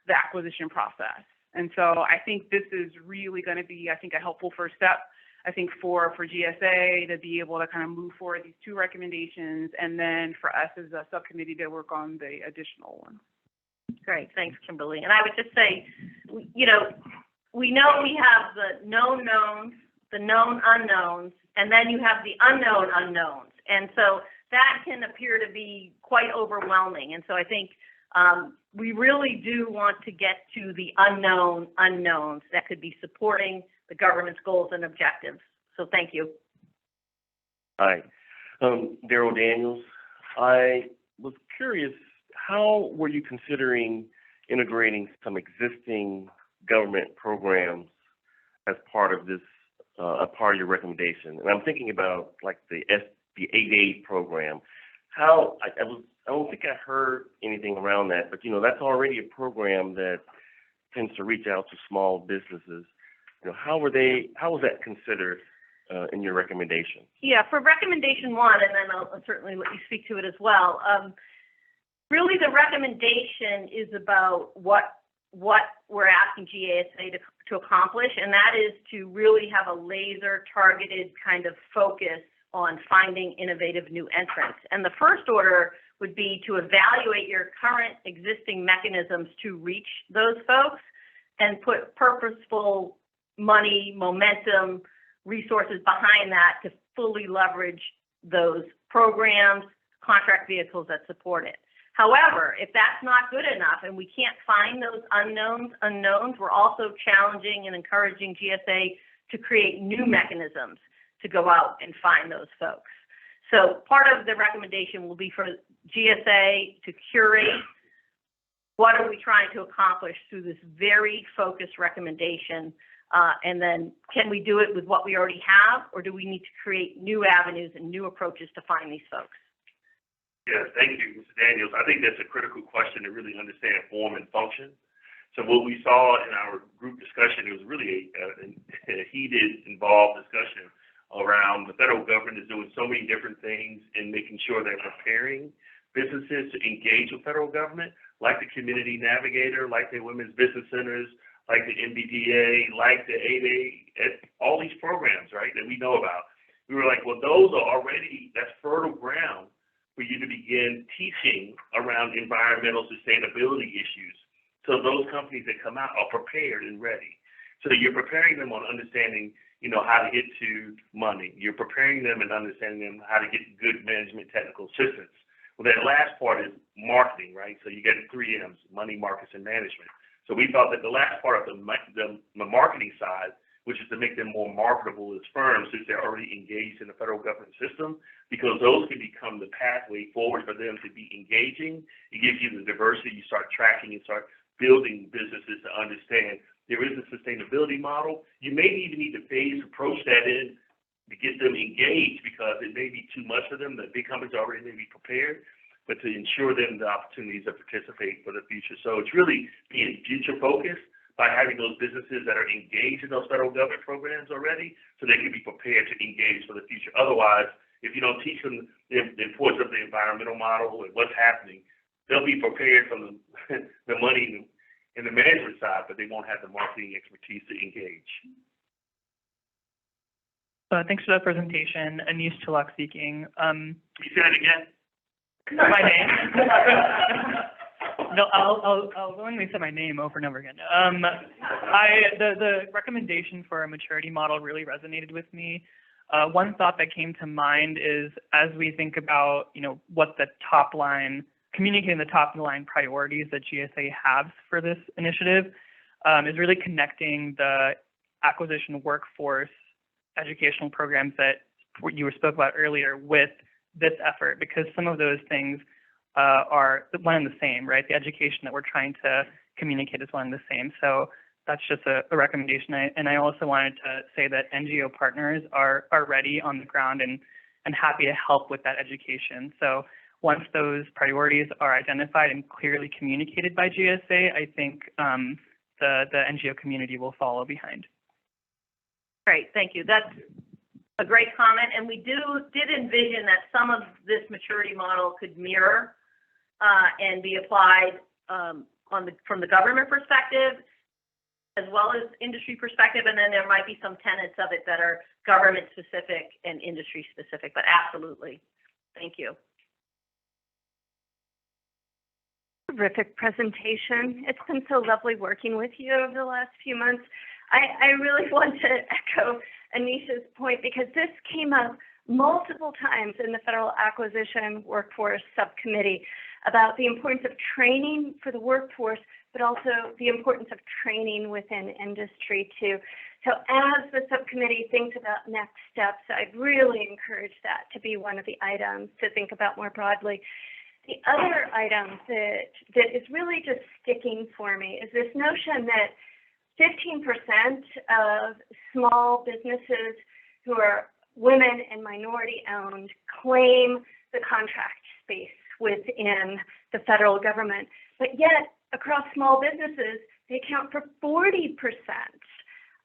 acquisition process. And so I think this is really going to be, I think, a helpful first step, I think, for GSA to be able to kind of move forward these 2 recommendations, and then for us as a subcommittee to work on the additional one. Great, thanks, Kimberly. And I would just say, you know we have the known knowns, the known unknowns, and then you have the unknown unknowns. And so that can appear to be quite overwhelming. And so I think we really do want to get to the unknown unknowns that could be supporting the government's goals and objectives. So thank you. Hi, Daryl Daniels. I was curious, how were you considering integrating some existing government programs as part of this, a part of your recommendation? And I'm thinking about like the 8A program. How, I don't think I heard anything around that, but you know, that's already a program that tends to reach out to small businesses. You know, how was that considered in your recommendation? Yeah, for recommendation 1, and then I'll certainly let you speak to it as well. Really, the recommendation is about what we're asking GASA to accomplish, and that is to really have a laser targeted kind of focus on finding innovative new entrants. And the first order would be to evaluate your current existing mechanisms to reach those folks and put purposeful money, momentum, resources behind that to fully leverage those programs, contract vehicles that support it. However, if that's not good enough and we can't find those unknowns, we're also challenging and encouraging GSA to create new mechanisms to go out and find those folks. So part of the recommendation will be for GSA to curate what are we trying to accomplish through this very focused recommendation, and then can we do it with what we already have, or do we need to create new avenues and new approaches to find these folks? Yeah, thank you, Mr. Daniels. I think that's a critical question to really understand form and function. So what we saw in our group discussion, it was really a heated, involved discussion around the federal government is doing so many different things in making sure they're preparing businesses to engage with federal government, like the Community Navigator, like the Women's Business Centers, like the MBDA, like the 8A, all these programs, right, that we know about. We were like, well, those are already, that's fertile ground for you to begin teaching around environmental sustainability issues. So those companies that come out are prepared and ready. So you're preparing them on understanding, you know, how to get to money. You're preparing them and understanding them how to get good management technical assistance. Well, that last part is marketing, right? So you get the 3 M's, money, markets, and management. So we thought that the last part of the marketing side, which is to make them more marketable as firms since they're already engaged in the federal government system, because those can become the pathway forward for them to be engaging. It gives you the diversity. You start tracking and start building businesses to understand there is a sustainability model. You may even need to phase approach that in to get them engaged because it may be too much for them. The big companies already may be prepared, but to ensure them the opportunities to participate for the future. So it's really being future focused by having those businesses that are engaged in those federal government programs already so they can be prepared to engage for the future. Otherwise, if you don't teach them the importance of the environmental model and what's happening, they'll be prepared from the money and the management side, but they won't have the marketing expertise to engage. Thanks for that presentation. Anish Tilak speaking. Can you say that again? My name? No, I'll willingly say my name over and over again. The recommendation for a maturity model really resonated with me. One thought that came to mind is as we think about, you know, what the top line, communicating the top line priorities that GSA has for this initiative, is really connecting the acquisition workforce educational programs that you spoke about earlier with this effort, because some of those things are one and the same, right? The education that we're trying to communicate is one and the same. So that's just a recommendation. And I also wanted to say that NGO partners are ready on the ground and happy to help with that education. So once those priorities are identified and clearly communicated by GSA, I think the NGO community will follow behind. Great, thank you. That's a great comment, and we did envision that some of this maturity model could mirror and be applied from the government perspective as well as industry perspective, and then there might be some tenets of it that are government specific and industry specific, but absolutely. Thank you. Terrific presentation. It's been so lovely working with you over the last few months. I really want to echo Anisha's point because this came up multiple times in the Federal Acquisition Workforce Subcommittee about the importance of training for the workforce, but also the importance of training within industry too. So as the subcommittee thinks about next steps, I'd really encourage that to be one of the items to think about more broadly. The other item that is really just sticking for me is this notion that 15% of small businesses who are women and minority owned claim the contract space within the federal government, but yet across small businesses, they account for 40%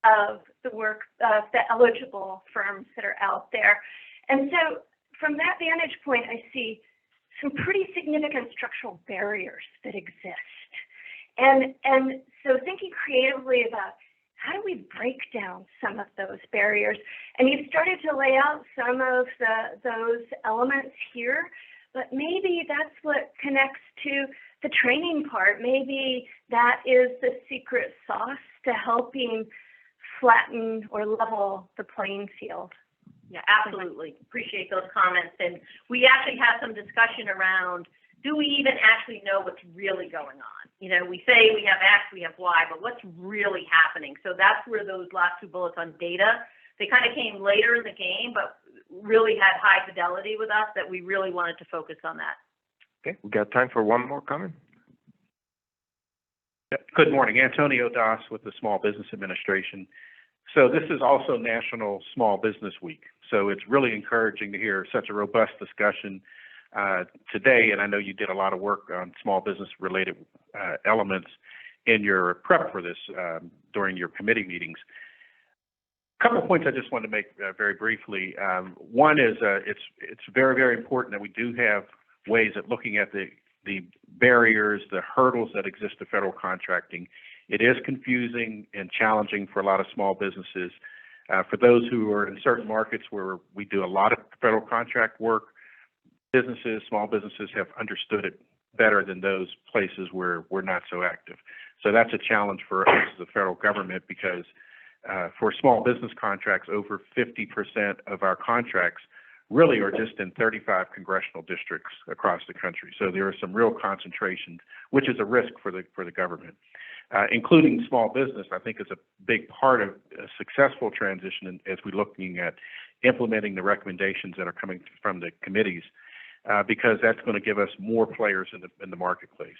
of the eligible firms that are out there. And so from that vantage point, I see some pretty significant structural barriers that exist. And so thinking creatively about how do we break down some of those barriers? And you've started to lay out some of those elements here, but maybe that's what connects to the training part. Maybe that is the secret sauce to helping flatten or level the playing field. Yeah, absolutely. Appreciate those comments. And we actually had some discussion around, do we even actually know what's really going on? You know, we say we have X, we have Y, but what's really happening? So that's where those last two bullets on data, they kind of came later in the game, but really had high fidelity with us that we really wanted to focus on that. Okay, we got time for one more comment. Good morning, Antonio Das with the Small Business Administration. So this is also National Small Business Week. So it's really encouraging to hear such a robust discussion today. And I know you did a lot of work on small business related elements in your prep for this during your committee meetings. A couple of points I just wanted to make very briefly. One is it's very, very important that we do have ways at looking at the barriers, the hurdles that exist to federal contracting. It is confusing and challenging for a lot of small businesses. For those who are in certain markets where we do a lot of federal contract work, small businesses have understood it better than those places where we're not so active. So that's a challenge for us as the federal government because for small business contracts, over 50% of our contracts really are just in 35 congressional districts across the country. So there are some real concentrations, which is a risk for the government. Including small business, I think is a big part of a successful transition as we're looking at implementing the recommendations that are coming from the committees, because that's going to give us more players in the marketplace.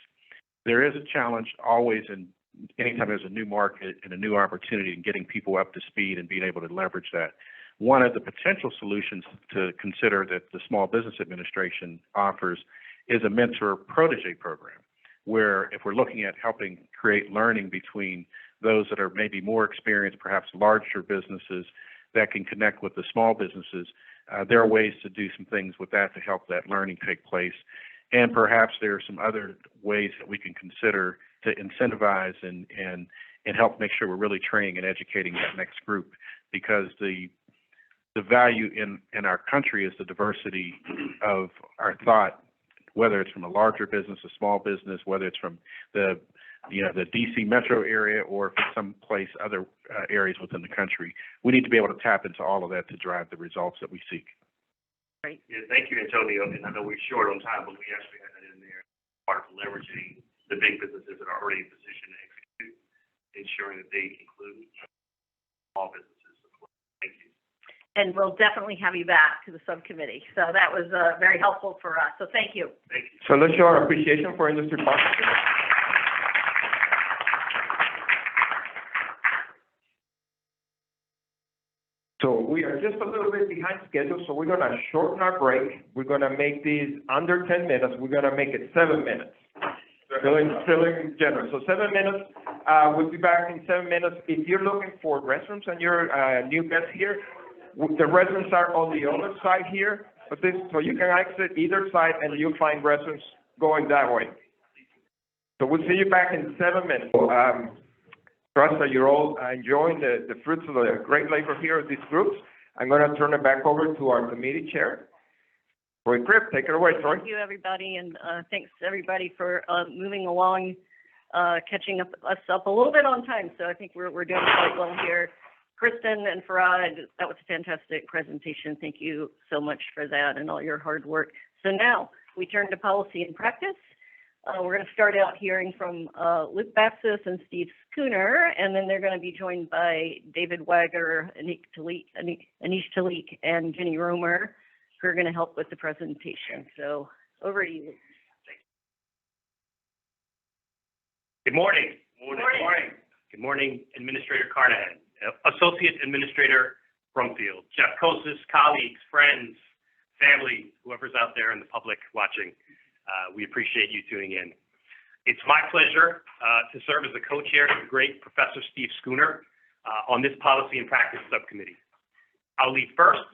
There is a challenge always anytime there's a new market and a new opportunity in getting people up to speed and being able to leverage that. One of the potential solutions to consider that the Small Business Administration offers is a mentor protege program, where if we're looking at helping create learning between those that are maybe more experienced, perhaps larger businesses that can connect with the small businesses, there are ways to do some things with that to help that learning take place. And perhaps there are some other ways that we can consider to incentivize and help make sure we're really training and educating that next group, because the value in our country is the diversity of our thought, whether it's from a larger business, a small business, whether it's from the DC metro area or from someplace other areas within the country. We need to be able to tap into all of that to drive the results that we seek. Great. Yeah, thank you, Antonio. And I know we're short on time, but we actually had that in there, part of leveraging the big businesses that are already in position to execute, ensuring that they include small businesses. Thank you. And we'll definitely have you back to the subcommittee. So that was very helpful for us. So thank you. Thank you. So let's show our appreciation for industry partners. So we are just a little bit behind schedule, so we're gonna shorten our break. We're gonna make these under 10 minutes. We're gonna make it 7 minutes. Feeling generous. So 7 minutes, we'll be back in 7 minutes. If you're looking for restrooms and you're new guest here, the restrooms are on the other side here. But so you can exit either side and you'll find restrooms going that way. So we'll see you back in 7 minutes. Trust that you're all enjoying the fruits of the great labor here of these groups. I'm going to turn it back over to our committee chair, Troy Cripp. Take it away, Troy. Thank you, everybody, and thanks everybody for moving along, catching us up a little bit on time. So I think we're doing quite well here. Kristen and Farad, that was a fantastic presentation. Thank you so much for that and all your hard work. So now we turn to policy and practice. We're going to start out hearing from Luke Batsis and Steve Schooner, and then they're going to be joined by David Wagger, Anish Talik, and Jenny Romer, who are going to help with the presentation. So over to you. Good morning. Good morning. Good morning, Administrator Carnahan, Associate Administrator Brumfield, Jeff Kosis, colleagues, friends, family, whoever's out there in the public watching. We appreciate you tuning in. It's my pleasure to serve as the co-chair of the great Professor Steve Schooner on this policy and practice subcommittee. I'll lead first,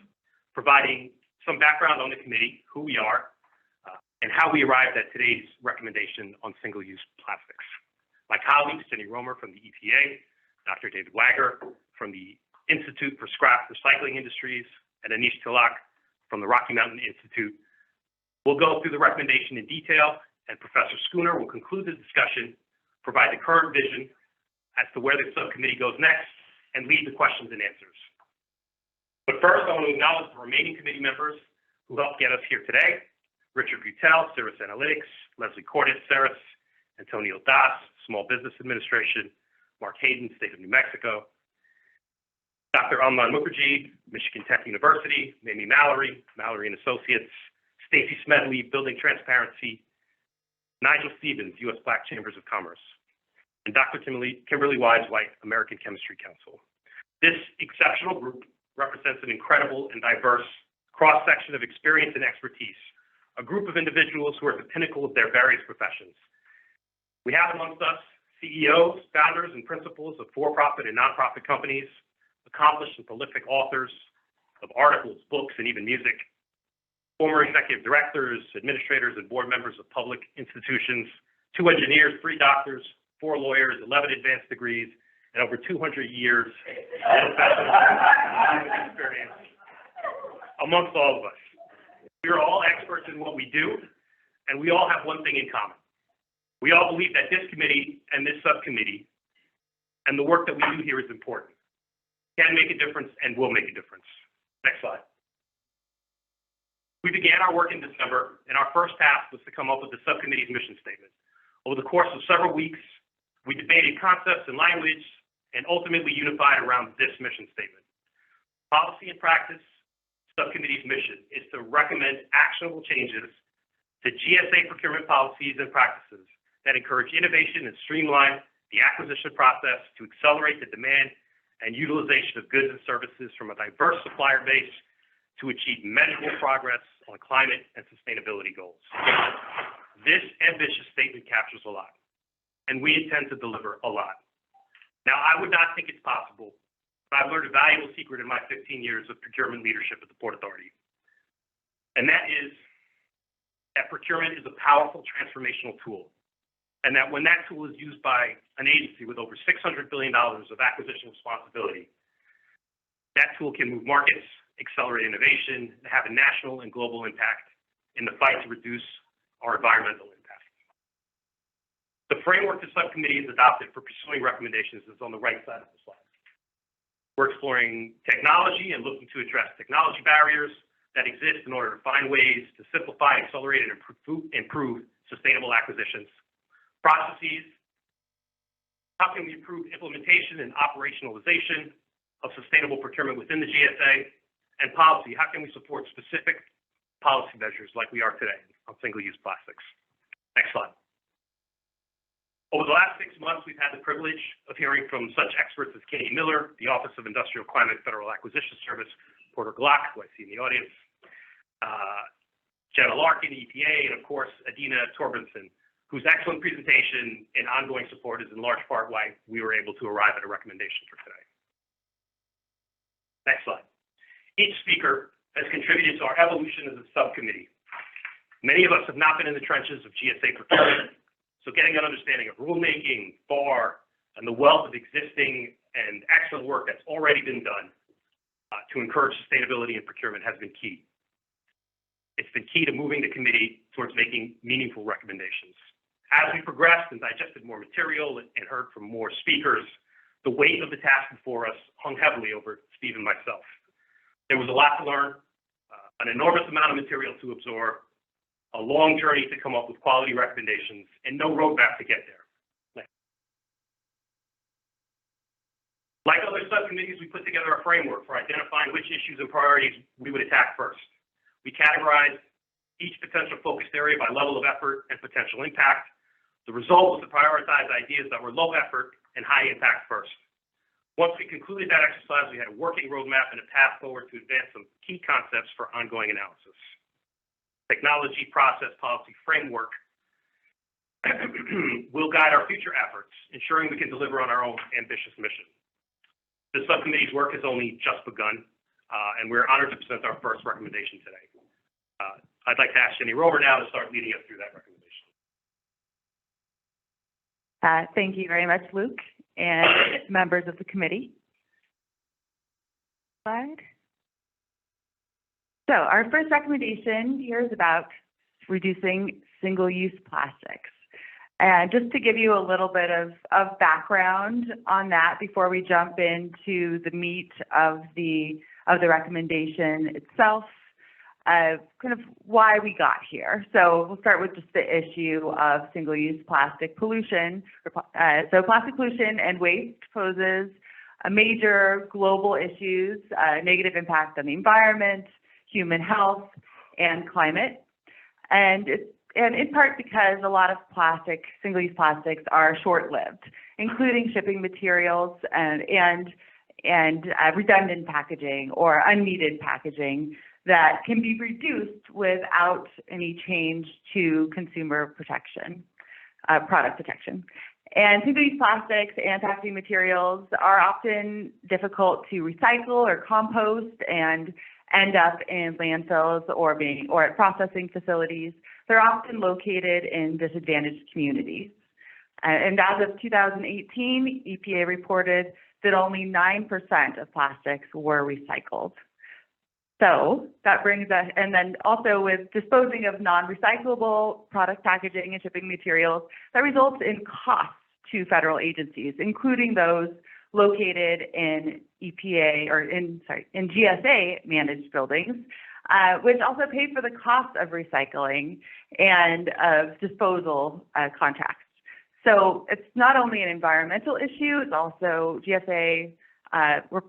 providing some background on the committee, who we are, and how we arrived at today's recommendation on single-use plastics. My colleagues, Jenny Romer from the EPA, Dr. David Wagger from the Institute for Scrap Recycling Industries, and Anish Tilak from the Rocky Mountain Institute, we'll go through the recommendation in detail, and Professor Schooner will conclude the discussion, provide the current vision as to where the subcommittee goes next, and lead the questions and answers. But first, I want to acknowledge the remaining committee members who helped get us here today: Richard Butel, Cirrus Analytics; Leslie Cordes, Ceres; Antonio Das, Small Business Administration; Mark Hayden, State of New Mexico; Dr. Amlan Mukherjee, Michigan Tech University; Mamie Mallory, Mallory and Associates; Stacy Smedley, Building Transparency; Nigel Stevens, U.S. Black Chambers of Commerce; and Dr. Kimberly Wise-White, American Chemistry Council. This exceptional group represents an incredible and diverse cross-section of experience and expertise, a group of individuals who are at the pinnacle of their various professions. We have amongst us CEOs, founders, and principals of for-profit and nonprofit companies, accomplished and prolific authors of articles, books, and even music, former executive directors, administrators, and board members of public institutions, 2 engineers, 3 doctors, 4 lawyers, 11 advanced degrees, and over 200 years of experience amongst all of us. We are all experts in what we do, and we all have one thing in common. We all believe that this committee and this subcommittee and the work that we do here is important, can make a difference, and will make a difference. Next slide. We began our work in December, and our first task was to come up with the subcommittee's mission statement. Over the course of several weeks, we debated concepts and language and ultimately unified around this mission statement. Policy and practice subcommittee's mission is to recommend actionable changes to GSA procurement policies and practices that encourage innovation and streamline the acquisition process to accelerate the demand and utilization of goods and services from a diverse supplier base to achieve measurable progress on climate and sustainability goals. This ambitious statement captures a lot, and we intend to deliver a lot. Now, I would not think it's possible, but I've learned a valuable secret in my 15 years of procurement leadership at the Port Authority, and that is that procurement is a powerful transformational tool, and that when that tool is used by an agency with over $600 billion of acquisition responsibility, that tool can move markets, accelerate innovation, and have a national and global impact in the fight to reduce our environmental impact. The framework the subcommittee has adopted for pursuing recommendations is on the right side of the slide. We're exploring technology and looking to address technology barriers that exist in order to find ways to simplify, accelerate, and improve sustainable acquisitions. Processes, how can we improve implementation and operationalization of sustainable procurement within the GSA? And policy, how can we support specific policy measures like we are today on single-use plastics? Next slide. Over the last 6 months, we've had the privilege of hearing from such experts as Katie Miller, the Office of Industrial Climate Federal Acquisition Service, Porter Glock, who I see in the audience, Jenna Larkin, EPA, and of course, Adina Torbenson, whose excellent presentation and ongoing support is in large part why we were able to arrive at a recommendation for today. Next slide. Each speaker has contributed to our evolution as a subcommittee. Many of us have not been in the trenches of GSA procurement, so getting an understanding of rulemaking, FAR, and the wealth of existing and excellent work that's already been done to encourage sustainability in procurement has been key. It's been key to moving the committee towards making meaningful recommendations. As we progressed and digested more material and heard from more speakers, the weight of the task before us hung heavily over Steve and myself. There was a lot to learn, an enormous amount of material to absorb, a long journey to come up with quality recommendations, and no roadmap to get there. Like other subcommittees, we put together a framework for identifying which issues and priorities we would attack first. We categorized each potential focused area by level of effort and potential impact. The result was to prioritize ideas that were low effort and high impact first. Once we concluded that exercise, we had a working roadmap and a path forward to advance some key concepts for ongoing analysis. Technology, process, policy, framework will guide our future efforts, ensuring we can deliver on our own ambitious mission. The subcommittee's work has only just begun, and we're honored to present our first recommendation today. I'd like to ask Jenny Rover now to start leading us through that recommendation. Thank you very much, Luke, and members of the committee. Slide. So our first recommendation here is about reducing single-use plastics. And just to give you a little bit of background on that before we jump into the meat of the recommendation itself, kind of why we got here. So we'll start with just the issue of single-use plastic pollution. So plastic pollution and waste poses a major global issues, negative impact on the environment, human health, and climate. And in part because a lot of single-use plastics are short-lived, including shipping materials and redundant packaging or unneeded packaging that can be reduced without any change to consumer protection, product protection. And single-use plastics and packaging materials are often difficult to recycle or compost and end up in landfills or at processing facilities. They're often located in disadvantaged communities. And as of 2018, EPA reported that only 9% of plastics were recycled. So that brings us, and then also with disposing of non-recyclable product packaging and shipping materials, that results in costs to federal agencies, including those located in in GSA managed buildings, which also pay for the cost of recycling and of disposal contracts. So it's not only an environmental issue, it's also GSA, we're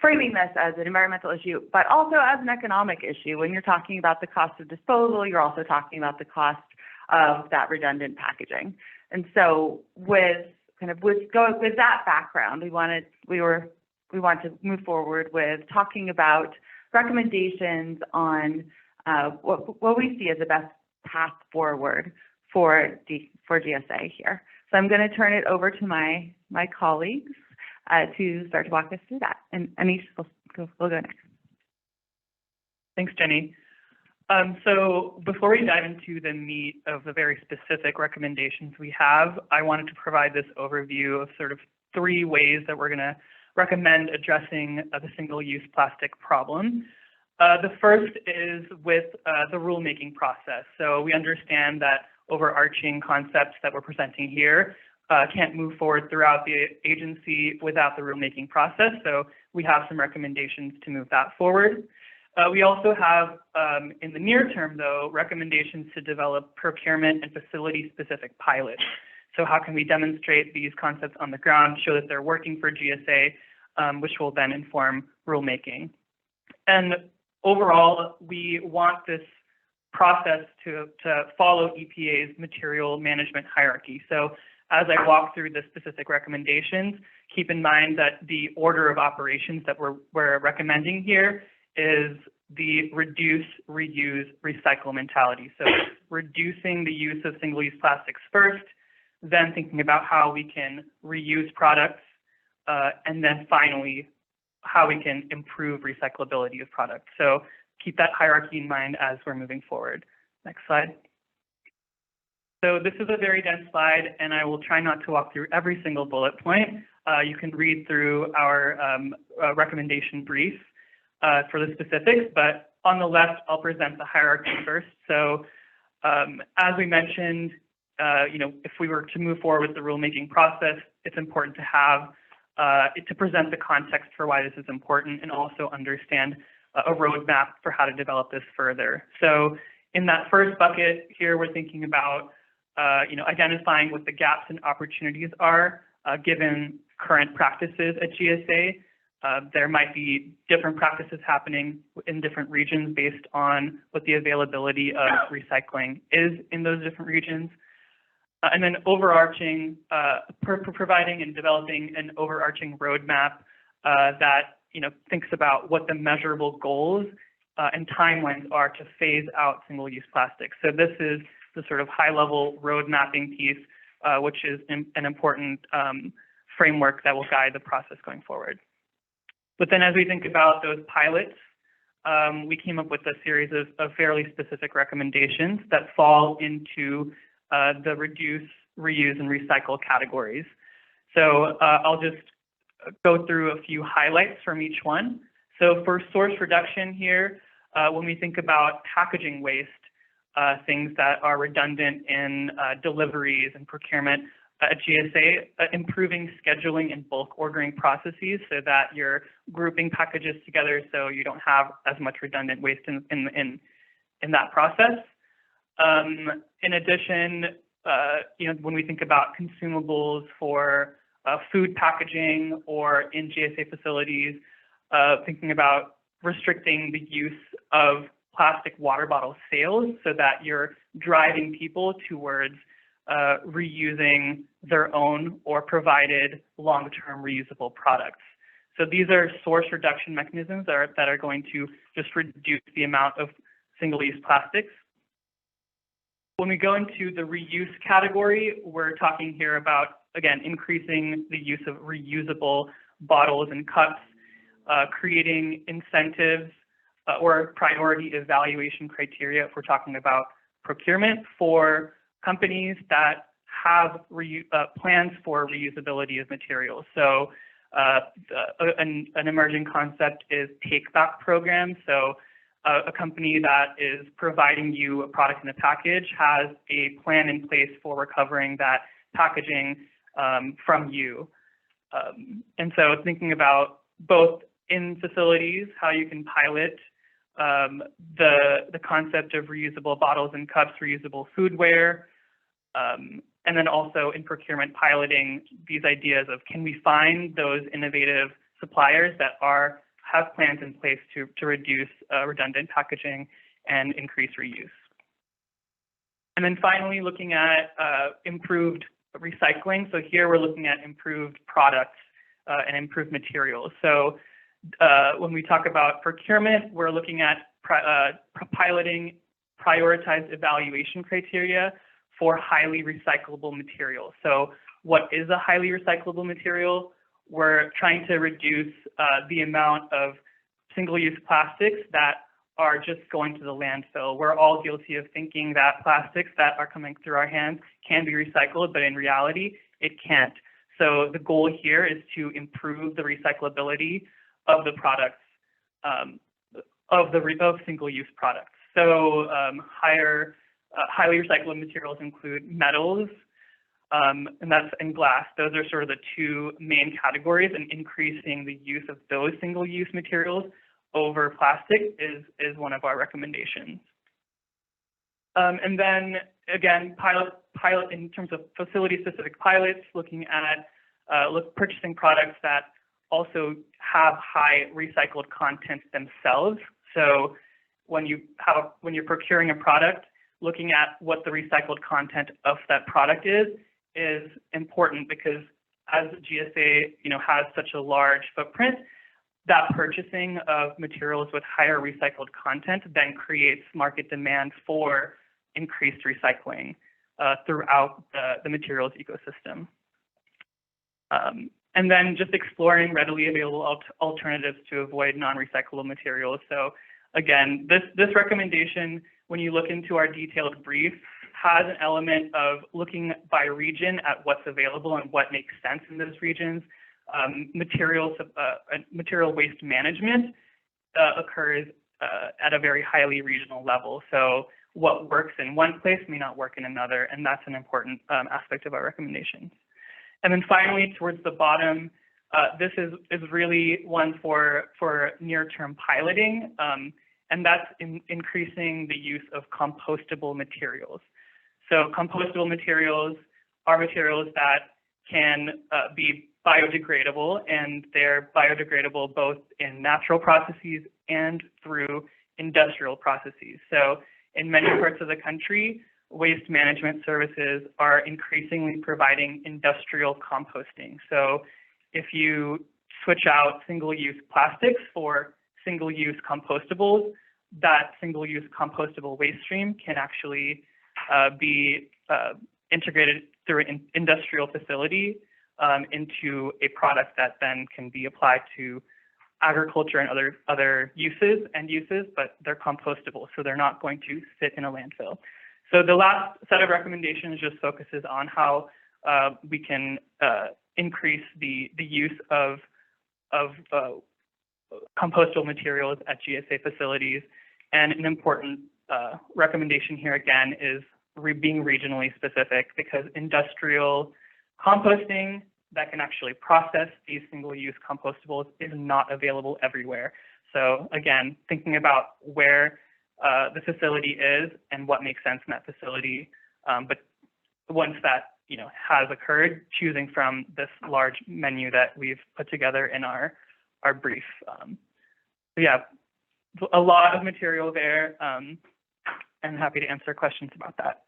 framing this as an environmental issue, but also as an economic issue. When you're talking about the cost of disposal, you're also talking about the cost of that redundant packaging. And so with that background, we want to move forward with talking about recommendations on what we see as the best path forward for GSA here. So I'm going to turn it over to my colleagues to start to walk us through that. And Anish will go next. Thanks, Jenny. So before we dive into the meat of the very specific recommendations we have, I wanted to provide this overview of sort of 3 ways that we're going to recommend addressing the single-use plastic problem. The first is with the rulemaking process. So we understand that overarching concepts that we're presenting here can't move forward throughout the agency without the rulemaking process. So we have some recommendations to move that forward. We also have, in the near term, though, recommendations to develop procurement and facility-specific pilots. So how can we demonstrate these concepts on the ground, show that they're working for GSA, which will then inform rulemaking. And overall, we want this process to follow EPA's material management hierarchy. So as I walk through the specific recommendations, keep in mind that the order of operations that we're recommending here is the reduce, reuse, recycle mentality. So reducing the use of single-use plastics first, then thinking about how we can reuse products, and then finally, how we can improve recyclability of products. So keep that hierarchy in mind as we're moving forward. Next slide. So this is a very dense slide, and I will try not to walk through every single bullet point. You can read through our recommendation brief for the specifics, but on the left, I'll present the hierarchy first. So as we mentioned, if we were to move forward with the rulemaking process, it's important to have to present the context for why this is important and also understand a roadmap for how to develop this further. So in that first bucket here, we're thinking about identifying what the gaps and opportunities are given current practices at GSA. There might be different practices happening in different regions based on what the availability of recycling is in those different regions. And then overarching, providing and developing an overarching roadmap that thinks about what the measurable goals and timelines are to phase out single-use plastics. So this is the sort of high-level road mapping piece, which is an important framework that will guide the process going forward. But then as we think about those pilots, we came up with a series of fairly specific recommendations that fall into the reduce, reuse, and recycle categories. So I'll just go through a few highlights from each one. So for source reduction here, when we think about packaging waste, things that are redundant in deliveries and procurement at GSA, improving scheduling and bulk ordering processes so that you're grouping packages together so you don't have as much redundant waste in that process. In addition, when we think about consumables for food packaging or in GSA facilities, thinking about restricting the use of plastic water bottle sales so that you're driving people towards reusing their own or provided long-term reusable products. So these are source reduction mechanisms that are going to just reduce the amount of single-use plastics. When we go into the reuse category, we're talking here about, again, increasing the use of reusable bottles and cups, creating incentives or priority evaluation criteria if we're talking about procurement for companies that have plans for reusability of materials. So an emerging concept is take-back programs. So a company that is providing you a product in a package has a plan in place for recovering that packaging from you. And so thinking about both in facilities, how you can pilot the concept of reusable bottles and cups, reusable foodware, and then also in procurement piloting these ideas of can we find those innovative suppliers that have plans in place to reduce redundant packaging and increase reuse. And then finally, looking at improved recycling. So here we're looking at improved products and improved materials. So when we talk about procurement, we're looking at piloting prioritized evaluation criteria for highly recyclable materials. So what is a highly recyclable material? We're trying to reduce the amount of single-use plastics that are just going to the landfill. We're all guilty of thinking that plastics that are coming through our hands can be recycled, but in reality, it can't. So the goal here is to improve the recyclability of the products, of single-use products. So highly recyclable materials include metals, and glass. Those are sort of the two main categories, and increasing the use of those single-use materials over plastic is one of our recommendations. And then again, pilot in terms of facility-specific pilots, looking at purchasing products that also have high recycled content themselves. So when you're procuring a product, looking at what the recycled content of that product is, is important because as GSA, has such a large footprint, that purchasing of materials with higher recycled content then creates market demand for increased recycling throughout the materials ecosystem. And then just exploring readily available alternatives to avoid non-recyclable materials. So again, this recommendation, when you look into our detailed brief, has an element of looking by region at what's available and what makes sense in those regions. Material waste management occurs at a very highly regional level. So what works in one place may not work in another, and that's an important aspect of our recommendations. And then finally, towards the bottom, this is really one for near-term piloting, and that's increasing the use of compostable materials. So compostable materials are materials that can be biodegradable, and they're biodegradable both in natural processes and through industrial processes. So in many parts of the country, waste management services are increasingly providing industrial composting. So if you switch out single-use plastics for single-use compostables, that single-use compostable waste stream can actually be integrated through an industrial facility into a product that then can be applied to agriculture and other uses, but they're compostable, so they're not going to sit in a landfill. So the last set of recommendations just focuses on how we can increase the use of compostable materials at GSA facilities. And an important recommendation here again is being regionally specific, because industrial composting that can actually process these single-use compostables is not available everywhere. So again, thinking about where the facility is and what makes sense in that facility, but once that has occurred, choosing from this large menu that we've put together in our brief. So yeah, a lot of material there, and happy to answer questions about that.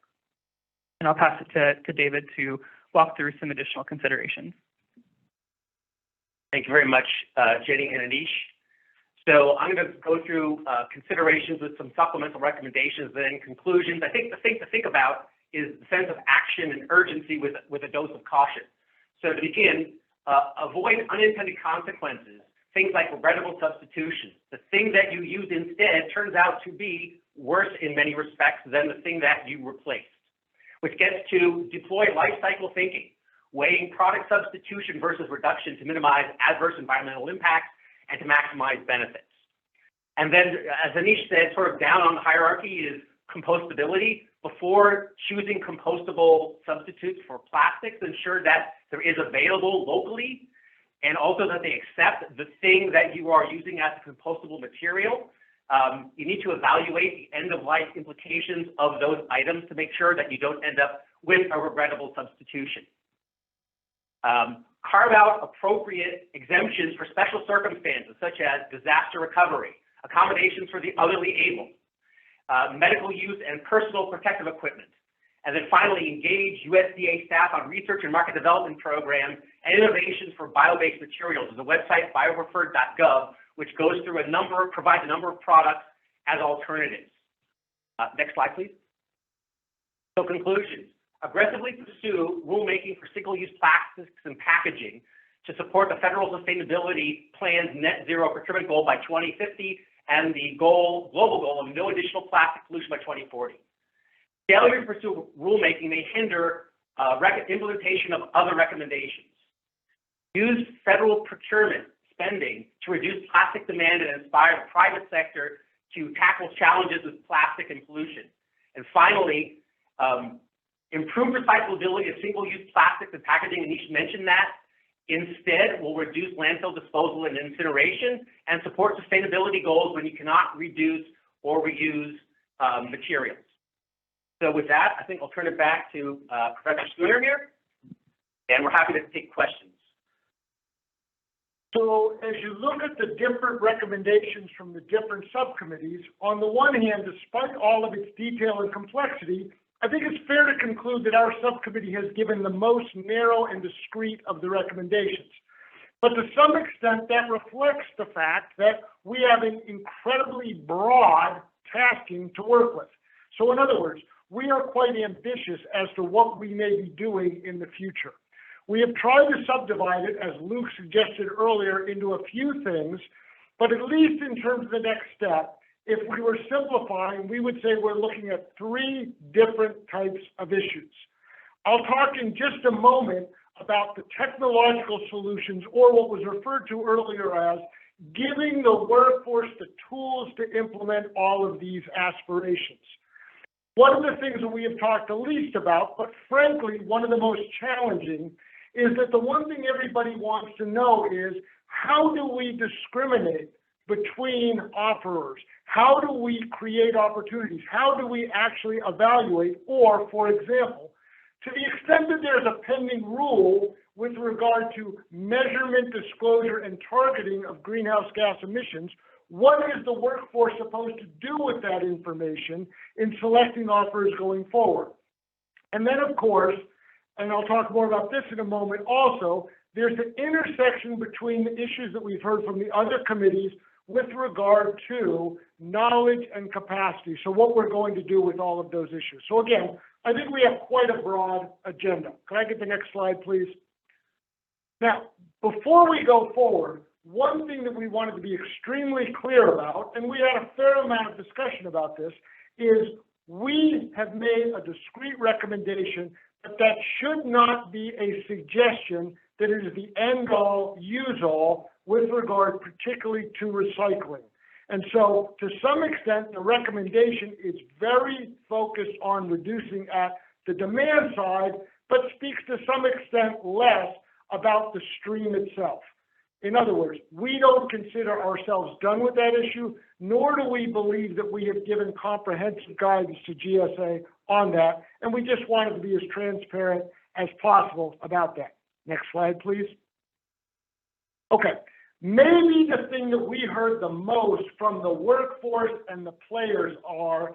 And I'll pass it to David to walk through some additional considerations. Thank you very much, Jenny and Anish. So I'm going to go through considerations with some supplemental recommendations, then conclusions. I think the thing to think about is the sense of action and urgency with a dose of caution. So to begin, avoid unintended consequences, things like regrettable substitution. The thing that you used instead turns out to be worse in many respects than the thing that you replaced, which gets to deploy life cycle thinking, weighing product substitution versus reduction to minimize adverse environmental impacts and to maximize benefits. And then, as Anish said, sort of down on the hierarchy is compostability. Before choosing compostable substitutes for plastics, ensure that there is available locally, and also that they accept the thing that you are using as a compostable material. You need to evaluate the end-of-life implications of those items to make sure that you don't end up with a regrettable substitution. Carve out appropriate exemptions for special circumstances, such as disaster recovery, accommodations for the otherly able, medical use and personal protective equipment. And then finally, engage USDA staff on research and market development programs and innovations for bio-based materials. There's a website, biopreferred.gov, which goes through provides a number of products as alternatives. Next slide, please. So conclusions. Aggressively pursue rulemaking for single-use plastics and packaging to support the federal sustainability plan's net zero procurement goal by 2050 and the global goal of no additional plastic pollution by 2040. Failure to pursue rulemaking may hinder implementation of other recommendations. Use federal procurement spending to reduce plastic demand and inspire the private sector to tackle challenges with plastic and pollution. And finally, improve recyclability of single-use plastics and packaging. Anish mentioned that. Instead, will reduce landfill disposal and incineration and support sustainability goals when you cannot reduce or reuse materials. So with that, I think I'll turn it back to Professor Spooner here, and we're happy to take questions. So as you look at the different recommendations from the different subcommittees, on the one hand, despite all of its detail and complexity, I think it's fair to conclude that our subcommittee has given the most narrow and discrete of the recommendations. But to some extent, that reflects the fact that we have an incredibly broad tasking to work with. So in other words, we are quite ambitious as to what we may be doing in the future. We have tried to subdivide it, as Luke suggested earlier, into a few things, but at least in terms of the next step, if we were simplifying, we would say we're looking at 3 different types of issues. I'll talk in just a moment about the technological solutions, or what was referred to earlier as giving the workforce the tools to implement all of these aspirations. One of the things that we have talked the least about, but frankly, one of the most challenging, is that the one thing everybody wants to know is, how do we discriminate between offerers? How do we create opportunities? How do we actually evaluate? Or, for example, to the extent that there's a pending rule with regard to measurement, disclosure, and targeting of greenhouse gas emissions, what is the workforce supposed to do with that information in selecting offers going forward? And then, of course, and I'll talk more about this in a moment also, there's an intersection between the issues that we've heard from the other committees with regard to knowledge and capacity. So what we're going to do with all of those issues. So again, I think we have quite a broad agenda. Can I get the next slide, please? Now, before we go forward, one thing that we wanted to be extremely clear about, and we had a fair amount of discussion about this, is we have made a discrete recommendation, but that should not be a suggestion that it is the end-all, use-all with regard particularly to recycling. And so, to some extent, the recommendation is very focused on reducing at the demand side, but speaks to some extent less about the stream itself. In other words, we don't consider ourselves done with that issue, nor do we believe that we have given comprehensive guidance to GSA on that, and we just wanted to be as transparent as possible about that. Next slide, please. Okay, maybe the thing that we heard the most from the workforce and the players are,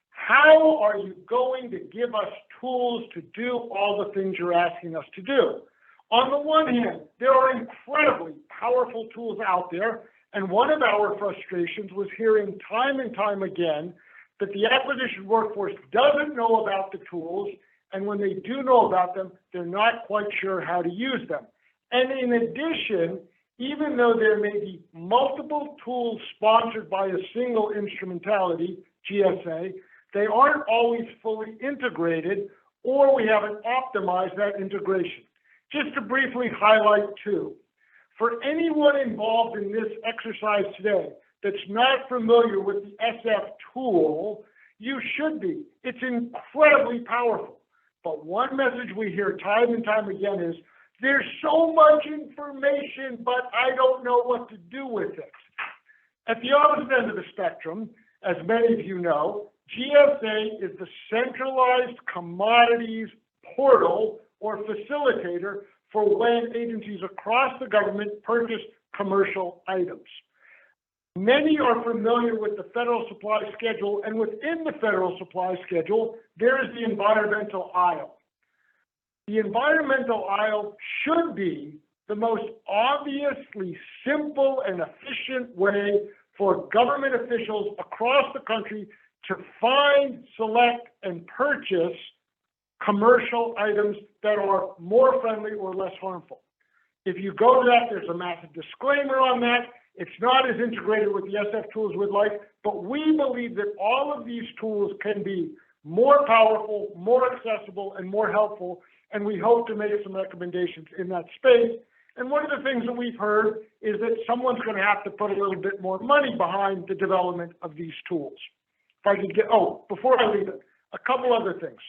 how are you going to give us tools to do all the things you're asking us to do? On the one hand, there are incredibly powerful tools out there, and one of our frustrations was hearing time and time again that the acquisition workforce doesn't know about the tools, and when they do know about them, they're not quite sure how to use them. And in addition, even though there may be multiple tools sponsored by a single instrumentality, GSA, they aren't always fully integrated, or we haven't optimized that integration. Just to briefly highlight 2. For anyone involved in this exercise today that's not familiar with the SF tool, you should be. It's incredibly powerful. But one message we hear time and time again is, there's so much information, but I don't know what to do with it. At the opposite end of the spectrum, as many of you know, GSA is the centralized commodities portal or facilitator for when agencies across the government purchase commercial items. Many are familiar with the federal supply schedule, and within the federal supply schedule, there is the environmental aisle. The environmental aisle should be the most obviously simple and efficient way for government officials across the country to find, select, and purchase commercial items that are more friendly or less harmful. If you go to that, there's a massive disclaimer on that. It's not as integrated with the SF tools we'd like, but we believe that all of these tools can be more powerful, more accessible, and more helpful, and we hope to make some recommendations in that space. And one of the things that we've heard is that someone's going to have to put a little bit more money behind the development of these tools. If I could get, before I leave it, a couple other things.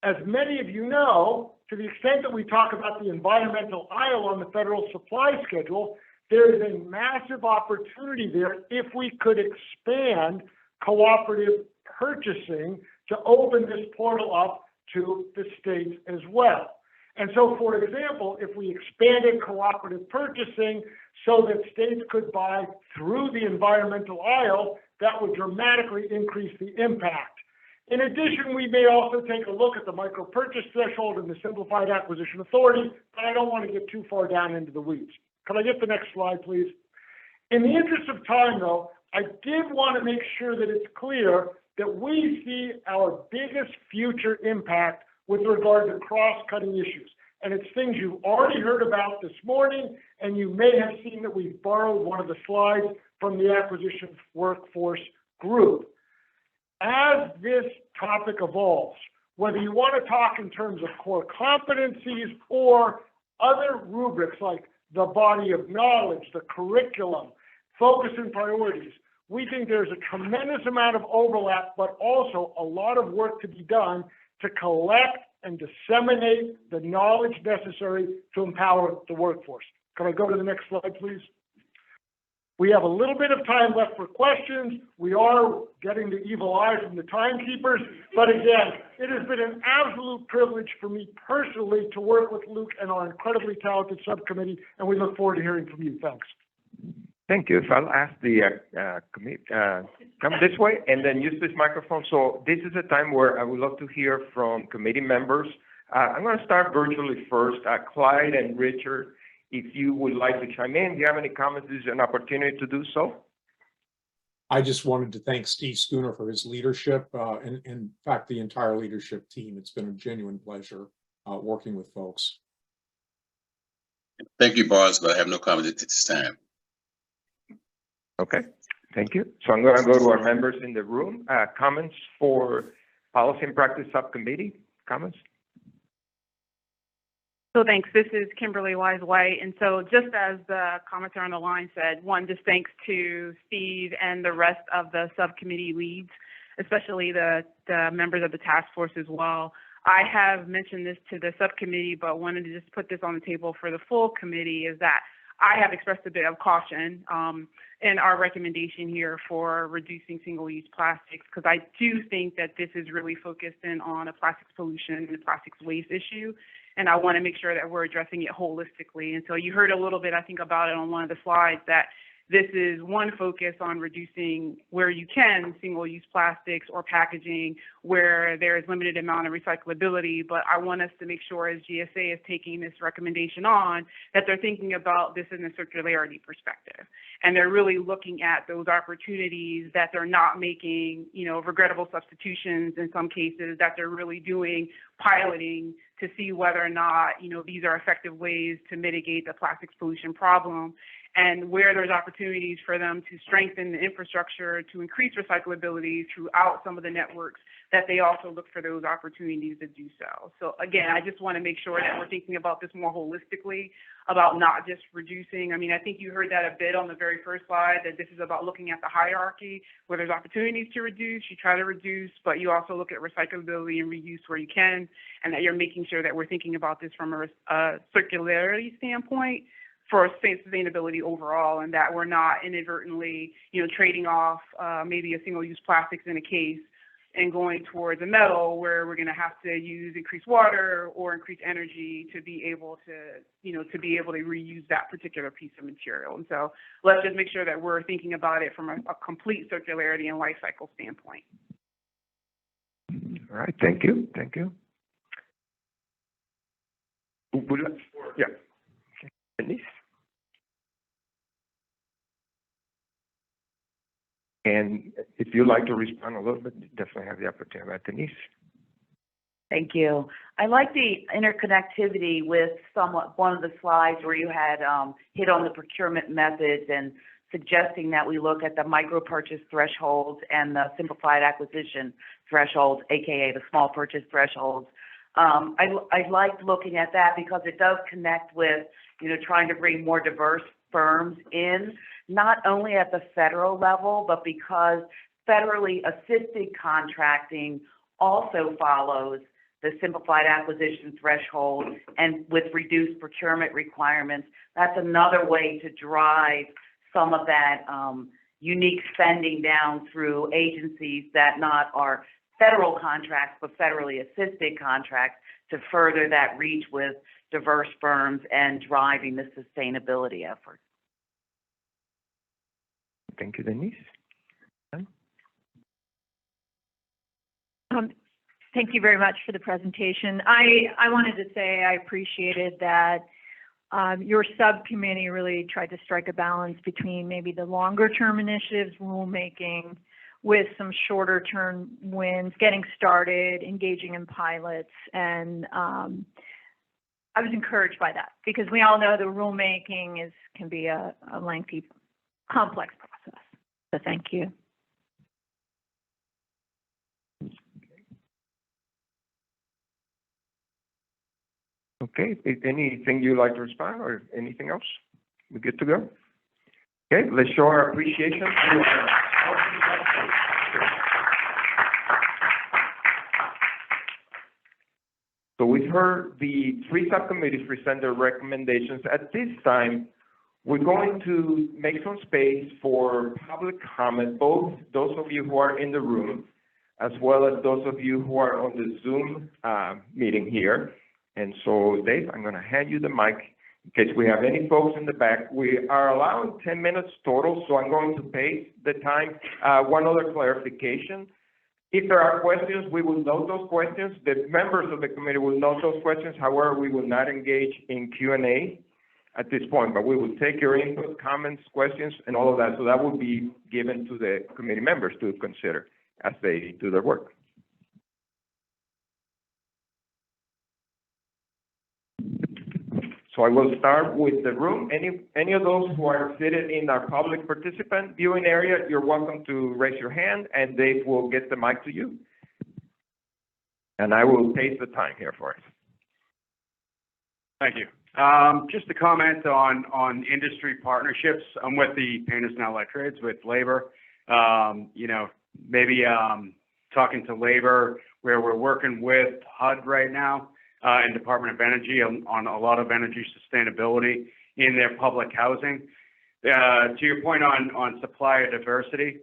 As many of you know, to the extent that we talk about the environmental aisle on the federal supply schedule, there is a massive opportunity there if we could expand cooperative purchasing to open this portal up to the states as well. And so, for example, if we expanded cooperative purchasing so that states could buy through the environmental aisle, that would dramatically increase the impact. In addition, we may also take a look at the micro purchase threshold and the simplified acquisition authority, but I don't want to get too far down into the weeds. Can I get the next slide, please? In the interest of time, though, I did want to make sure that it's clear that we see our biggest future impact with regard to cross-cutting issues. And it's things you've already heard about this morning, and you may have seen that we've borrowed one of the slides from the acquisition workforce group. As this topic evolves, whether you want to talk in terms of core competencies or other rubrics like the body of knowledge, the curriculum, focus and priorities, we think there's a tremendous amount of overlap, but also a lot of work to be done to collect and disseminate the knowledge necessary to empower the workforce. Can I go to the next slide, please? We have a little bit of time left for questions. We are getting the evil eye from the timekeepers, but again, it has been an absolute privilege for me personally to work with Luke and our incredibly talented subcommittee, and we look forward to hearing from you. Thanks. Thank you. If I'll ask the committee, come this way and then use this microphone. So this is a time where I would love to hear from committee members. I'm going to start virtually first. Clyde and Richard, if you would like to chime in, do you have any comments? This is an opportunity to do so. I just wanted to thank Steve Schooner for his leadership, and in fact, the entire leadership team. It's been a genuine pleasure working with folks. Thank you, Boris, but I have no comment at this time. Okay, thank you. So I'm going to go to our members in the room. Comments for Policy and Practice Subcommittee? Comments? So thanks. This is Kimberly Wise-White. And so just as the commenter on the line said, one, just thanks to Steve and the rest of the subcommittee leads, especially the members of the task force as well. I have mentioned this to the subcommittee, but wanted to just put this on the table for the full committee, is that I have expressed a bit of caution in our recommendation here for reducing single-use plastics, because I do think that this is really focused in on a plastics pollution and a plastics waste issue. And I want to make sure that we're addressing it holistically. And so you heard a little bit, I think, about it on one of the slides, that this is one focus on reducing where you can single-use plastics or packaging where there is limited amount of recyclability. But I want us to make sure, as GSA is taking this recommendation on, that they're thinking about this in a circularity perspective. And they're really looking at those opportunities, that they're not making, regrettable substitutions in some cases, that they're really doing piloting to see whether or not, these are effective ways to mitigate the plastics pollution problem, and where there's opportunities for them to strengthen the infrastructure to increase recyclability throughout some of the networks, that they also look for those opportunities to do so. So again, I just want to make sure that we're thinking about this more holistically, about not just reducing. I mean, I think you heard that a bit on the very first slide, that this is about looking at the hierarchy, where there's opportunities to reduce, you try to reduce, but you also look at recyclability and reuse where you can, and that you're making sure that we're thinking about this from a circularity standpoint for sustainability overall, and that we're not inadvertently, trading off maybe a single-use plastics in a case and going towards a metal where we're going to have to use increased water or increased energy to be able to reuse that particular piece of material. And so let's just make sure that we're thinking about it from a complete circularity and life cycle standpoint. All right, thank you. Thank you. Yeah. Denise? And if you'd like to respond a little bit, definitely have the opportunity. Denise? Thank you. I like the interconnectivity with one of the slides where you had hit on the procurement methods and suggesting that we look at the micro purchase thresholds and the simplified acquisition thresholds, aka the small purchase thresholds. I liked looking at that because it does connect with, trying to bring more diverse firms in, not only at the federal level, but because federally assisted contracting also follows the simplified acquisition threshold, and with reduced procurement requirements, that's another way to drive some of that unique spending down through agencies that not are federal contracts, but federally assisted contracts, to further that reach with diverse firms and driving the sustainability effort. Thank you, Denise. Thank you very much for the presentation. I wanted to say I appreciated that your subcommittee really tried to strike a balance between maybe the longer term initiatives, rulemaking, with some shorter term wins, getting started, engaging in pilots, and I was encouraged by that because we all know the rulemaking can be a lengthy, complex process. So thank you. Okay, anything you'd like to respond or anything else? We good to go? Okay, let's show our appreciation. So we've heard the three subcommittees present their recommendations. At this time, we're going to make some space for public comment, both those of you who are in the room, as well as those of you who are on the Zoom meeting here. And so, Dave, I'm going to hand you the mic in case we have any folks in the back. We are allowing 10 minutes total, so I'm going to pace the time. One other clarification. If there are questions, we will note those questions. The members of the committee will note those questions. However, we will not engage in Q&A at this point, but we will take your input, comments, questions, and all of that. So that will be given to the committee members to consider as they do their work. So I will start with the room. Any of those who are seated in our public participant viewing area, you're welcome to raise your hand and Dave will get the mic to you. And I will pace the time here for us. Thank you. Just a comment on industry partnerships. I'm with the Painters and Allied Trades with labor. Maybe talking to labor where we're working with HUD right now. And Department of Energy on a lot of energy sustainability in their public housing. To your point on supplier diversity,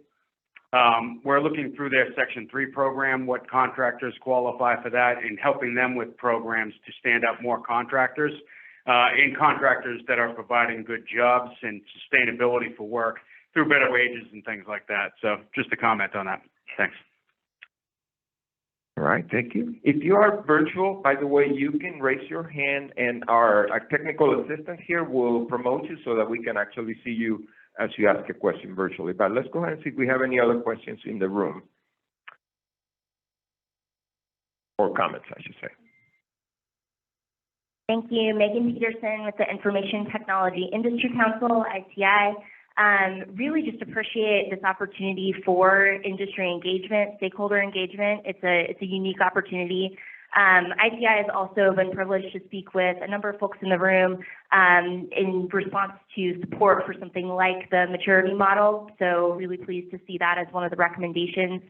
we're looking through their Section 3 program, what contractors qualify for that, and helping them with programs to stand up more contractors, and contractors that are providing good jobs and sustainability for work through better wages and things like that. So just a comment on that. Thanks. All right, thank you. If you are virtual, by the way, you can raise your hand and our technical assistant here will promote you so that we can actually see you as you ask a question virtually. But let's go ahead and see if we have any other questions in the room. Or comments, I should say. Thank you. Megan Peterson with the Information Technology Industry Council, ITI. Really just appreciate this opportunity for industry engagement, stakeholder engagement. It's a unique opportunity. ITI has also been privileged to speak with a number of folks in the room in response to support for something like the maturity model. So really pleased to see that as one of the recommendations.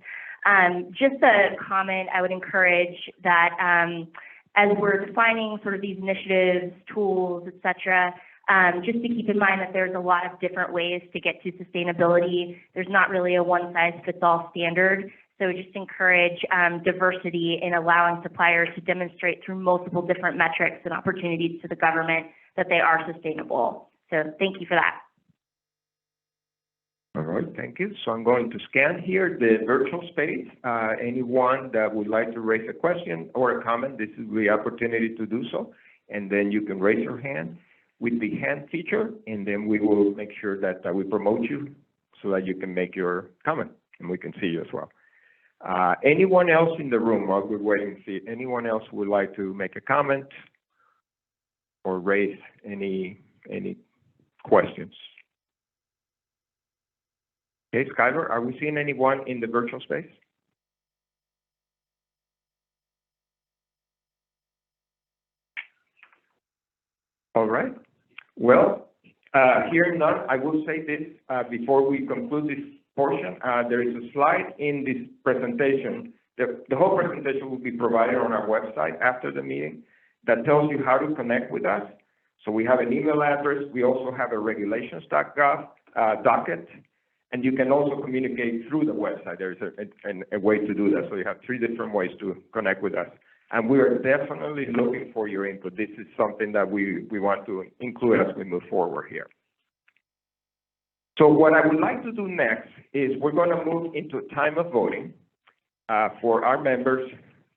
Just a comment, I would encourage that as we're defining sort of these initiatives, tools, et cetera, just to keep in mind that there's a lot of different ways to get to sustainability. There's not really a one-size-fits-all standard. So just encourage diversity in allowing suppliers to demonstrate through multiple different metrics and opportunities to the government that they are sustainable. So thank you for that. All right, thank you. So I'm going to scan here the virtual space. Anyone that would like to raise a question or a comment, this is the opportunity to do so. And then you can raise your hand with the hand feature, and then we will make sure that we promote you so that you can make your comment and we can see you as well. Anyone else in the room while we're waiting to see? Anyone else would like to make a comment or raise any questions? Okay, Skylar, are we seeing anyone in the virtual space? All right. Well, hearing none, I will say this before we conclude this portion. There is a slide in this presentation. The whole presentation will be provided on our website after the meeting that tells you how to connect with us. So we have an email address. We also have a regulations.gov docket, and you can also communicate through the website. There's a way to do that. So you have 3 different ways to connect with us. And we are definitely looking for your input. This is something that we want to include as we move forward here. So what I would like to do next is we're going to move into time of voting. for our members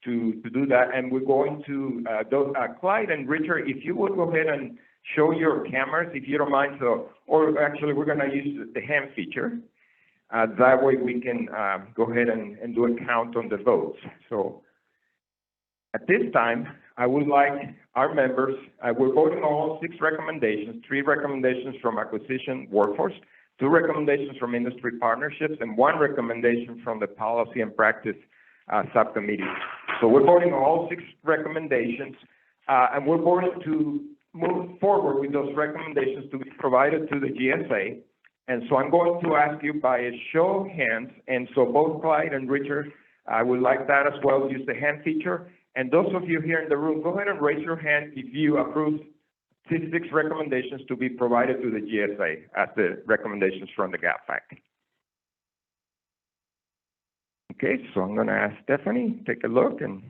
to do that. And we're going to, Clyde and Richard, if you would go ahead and show your cameras, if you don't mind. So, or actually, we're going to use the hand feature. That way we can go ahead and do a count on the votes. So at this time, I would like our members, we're voting on all 6 recommendations, 3 recommendations from acquisition workforce, 2 recommendations from industry partnerships, and 1 recommendation from the policy and practice subcommittee. So we're voting on all 6 recommendations, and we're voting to move forward with those recommendations to be provided to the GSA. And so I'm going to ask you by a show of hands, and so both Clyde and Richard, I would like that as well, use the hand feature. And those of you here in the room, go ahead and raise your hand if you approve these 6 recommendations to be provided to the GSA as the recommendations from the GAP FAC. Okay, so I'm going to ask Stephanie, take a look. And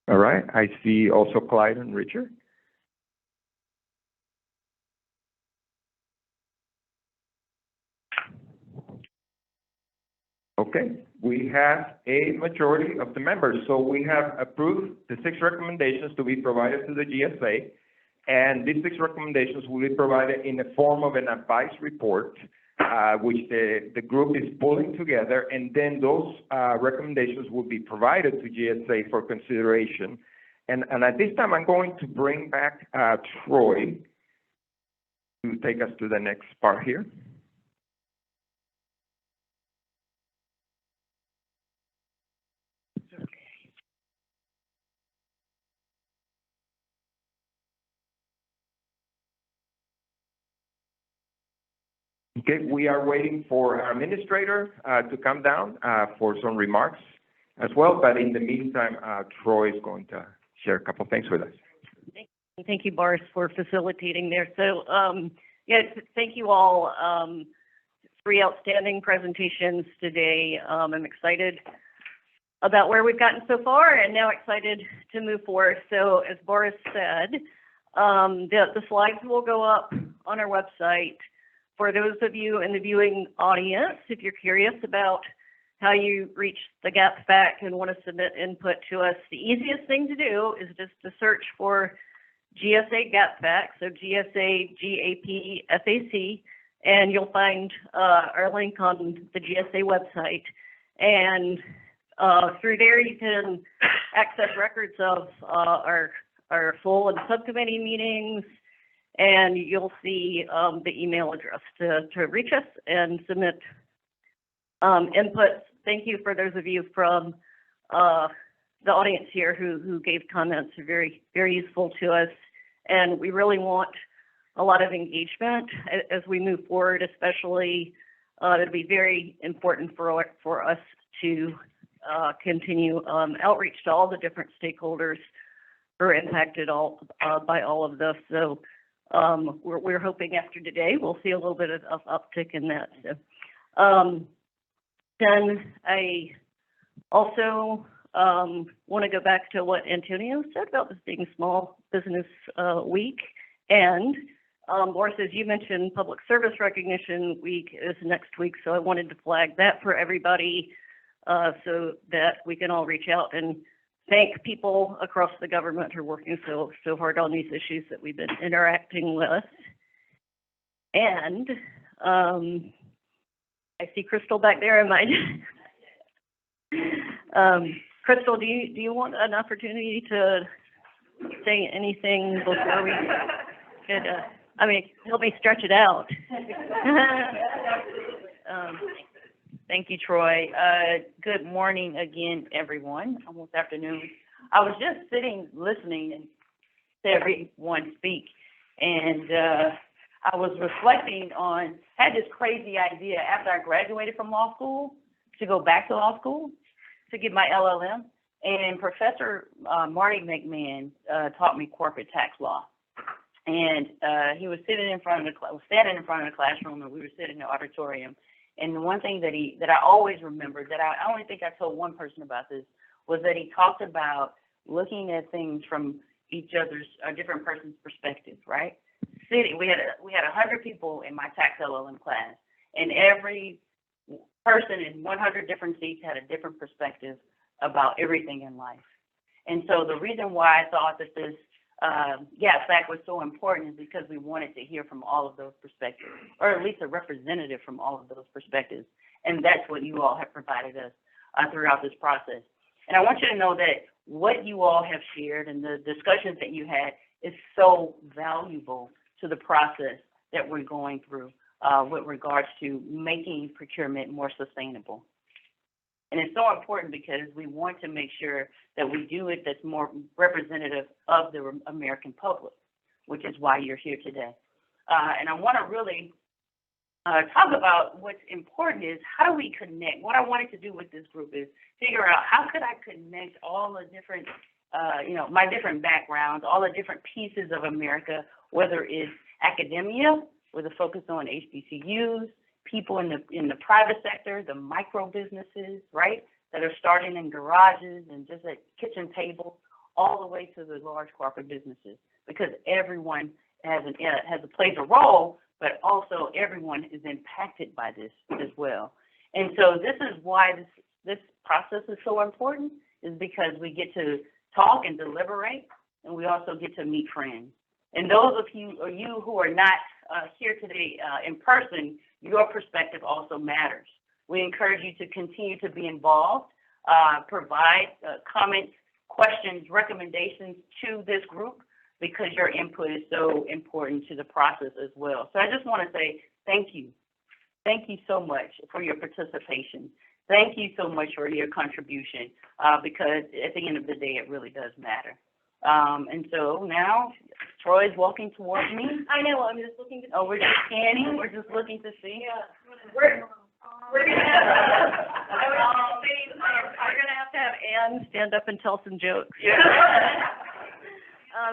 all right, I see also Clyde and Richard. Okay, we have a majority of the members. So we have approved the 6 recommendations to be provided to the GSA. And these 6 recommendations will be provided in the form of an advice report, which the group is pulling together. And then those recommendations will be provided to GSA for consideration. And at this time, I'm going to bring back Troy to take us to the next part here. Okay, we are waiting for our administrator to come down for some remarks as well. But in the meantime, Troy is going to share a couple of things with us. Thank you, Boris, for facilitating there. So, yeah, thank you all. 3 outstanding presentations today. I'm excited about where we've gotten so far and now excited to move forward. So as Boris said, the slides will go up on our website. For those of you in the viewing audience, if you're curious about how you reach the GAP FAC and want to submit input to us, the easiest thing to do is just to search for GSA GAP FAC, so GSA GAP FAC, and you'll find our link on the GSA website. And through there, you can access records of our full and subcommittee meetings, and you'll see the email address to reach us and submit input. Thank you for those of you from the audience here who gave comments. They're very, very useful to us. And we really want a lot of engagement as we move forward, especially it'll be very important for us to continue outreach to all the different stakeholders who are impacted by all of this. So we're hoping after today we'll see a little bit of uptick in that. So, then I also want to go back to what Antonio said about this being Small Business Week. And Boris, as you mentioned, Public Service Recognition Week is next week, so I wanted to flag that for everybody so that we can all reach out and thank people across the government who are working so hard on these issues that we've been interacting with. And I see Crystal back there in mind. Crystal, do you want an opportunity to say anything before we could, help me stretch it out. Thank you, Troy. Good morning again, everyone. Almost afternoon. I was just sitting, listening to everyone speak, and I was reflecting on, had this crazy idea after I graduated from law school to go back to law school to get my LLM. And Professor Marty McMahon taught me corporate tax law. And he was standing in front of the classroom, and we were sitting in the auditorium. And the one thing that I always remembered, that I only think I told one person about this, was that he talked about looking at things from each other's, a different person's perspective, right? We had 100 people in my tax LLM class, and every person in 100 different seats had a different perspective about everything in life. And so the reason why I thought that this GAP FAC was so important is because we wanted to hear from all of those perspectives, or at least a representative from all of those perspectives. And that's what you all have provided us throughout this process. And I want you to know that what you all have shared and the discussions that you had is so valuable to the process that we're going through with regards to making procurement more sustainable. And it's so important because we want to make sure that we do it that's more representative of the American public, which is why you're here today. And I want to really talk about what's important is how do we connect? What I wanted to do with this group is figure out how could I connect all the different, my different backgrounds, all the different pieces of America, whether it's academia with a focus on HBCUs, people in the private sector, the micro businesses, right, that are starting in garages and just at kitchen tables, all the way to the large corporate businesses, because everyone plays a role, but also everyone is impacted by this as well. And so this is why this process is so important, is because we get to talk and deliberate, and we also get to meet friends. And those of you who are not here today in person, your perspective also matters. We encourage you to continue to be involved, provide comments, questions, recommendations to this group, because your input is so important to the process as well. So I just want to say thank you. Thank you so much for your participation. Thank you so much for your contribution, because at the end of the day, it really does matter. And so now Troy's walking towards me. I know, I'm just looking to. Oh, we're just scanning. We're just looking to see. Yeah. We're gonna have to have Ann stand up and tell some jokes. Yeah.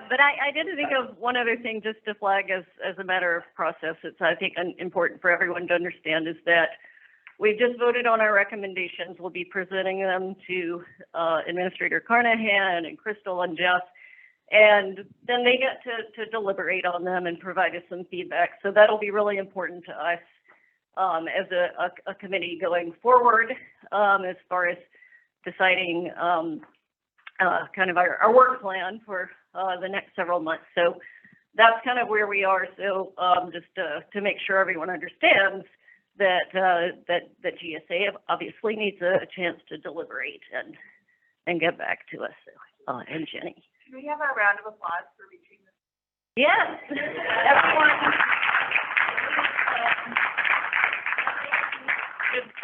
But I did think of one other thing just to flag as a matter of process. It's, I think, important for everyone to understand is that we've just voted on our recommendations. We'll be presenting them to Administrator Carnahan and Crystal and Jeff, and then they get to deliberate on them and provide us some feedback. So that'll be really important to us as a committee going forward, as far as deciding kind of our work plan for the next several months. So that's kind of where we are. So just to make sure everyone understands that GSA obviously needs a chance to deliberate and get back to us. And Jenny. Can we have a round of applause for reaching this? Yes. Everyone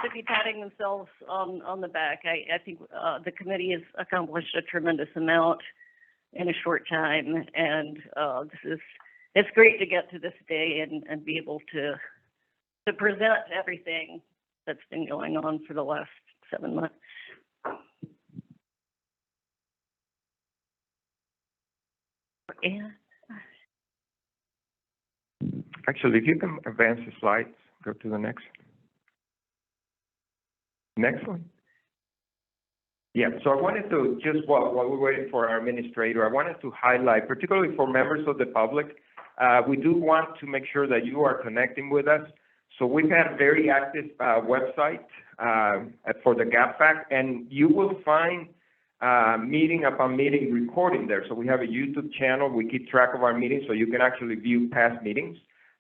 should be patting themselves on the back. I think the committee has accomplished a tremendous amount in a short time, and it's great to get to this day and be able to present everything that's been going on for the last 7 months. Yeah. Actually, if you can advance the slides, go to the next one. Yeah, so I wanted to just, while we're waiting for our administrator, I wanted to highlight, particularly for members of the public, we do want to make sure that you are connecting with us. So we've had a very active website for the GAP FAC, and you will find meeting upon meeting recording there. So we have a YouTube channel. We keep track of our meetings, so you can actually view past meetings,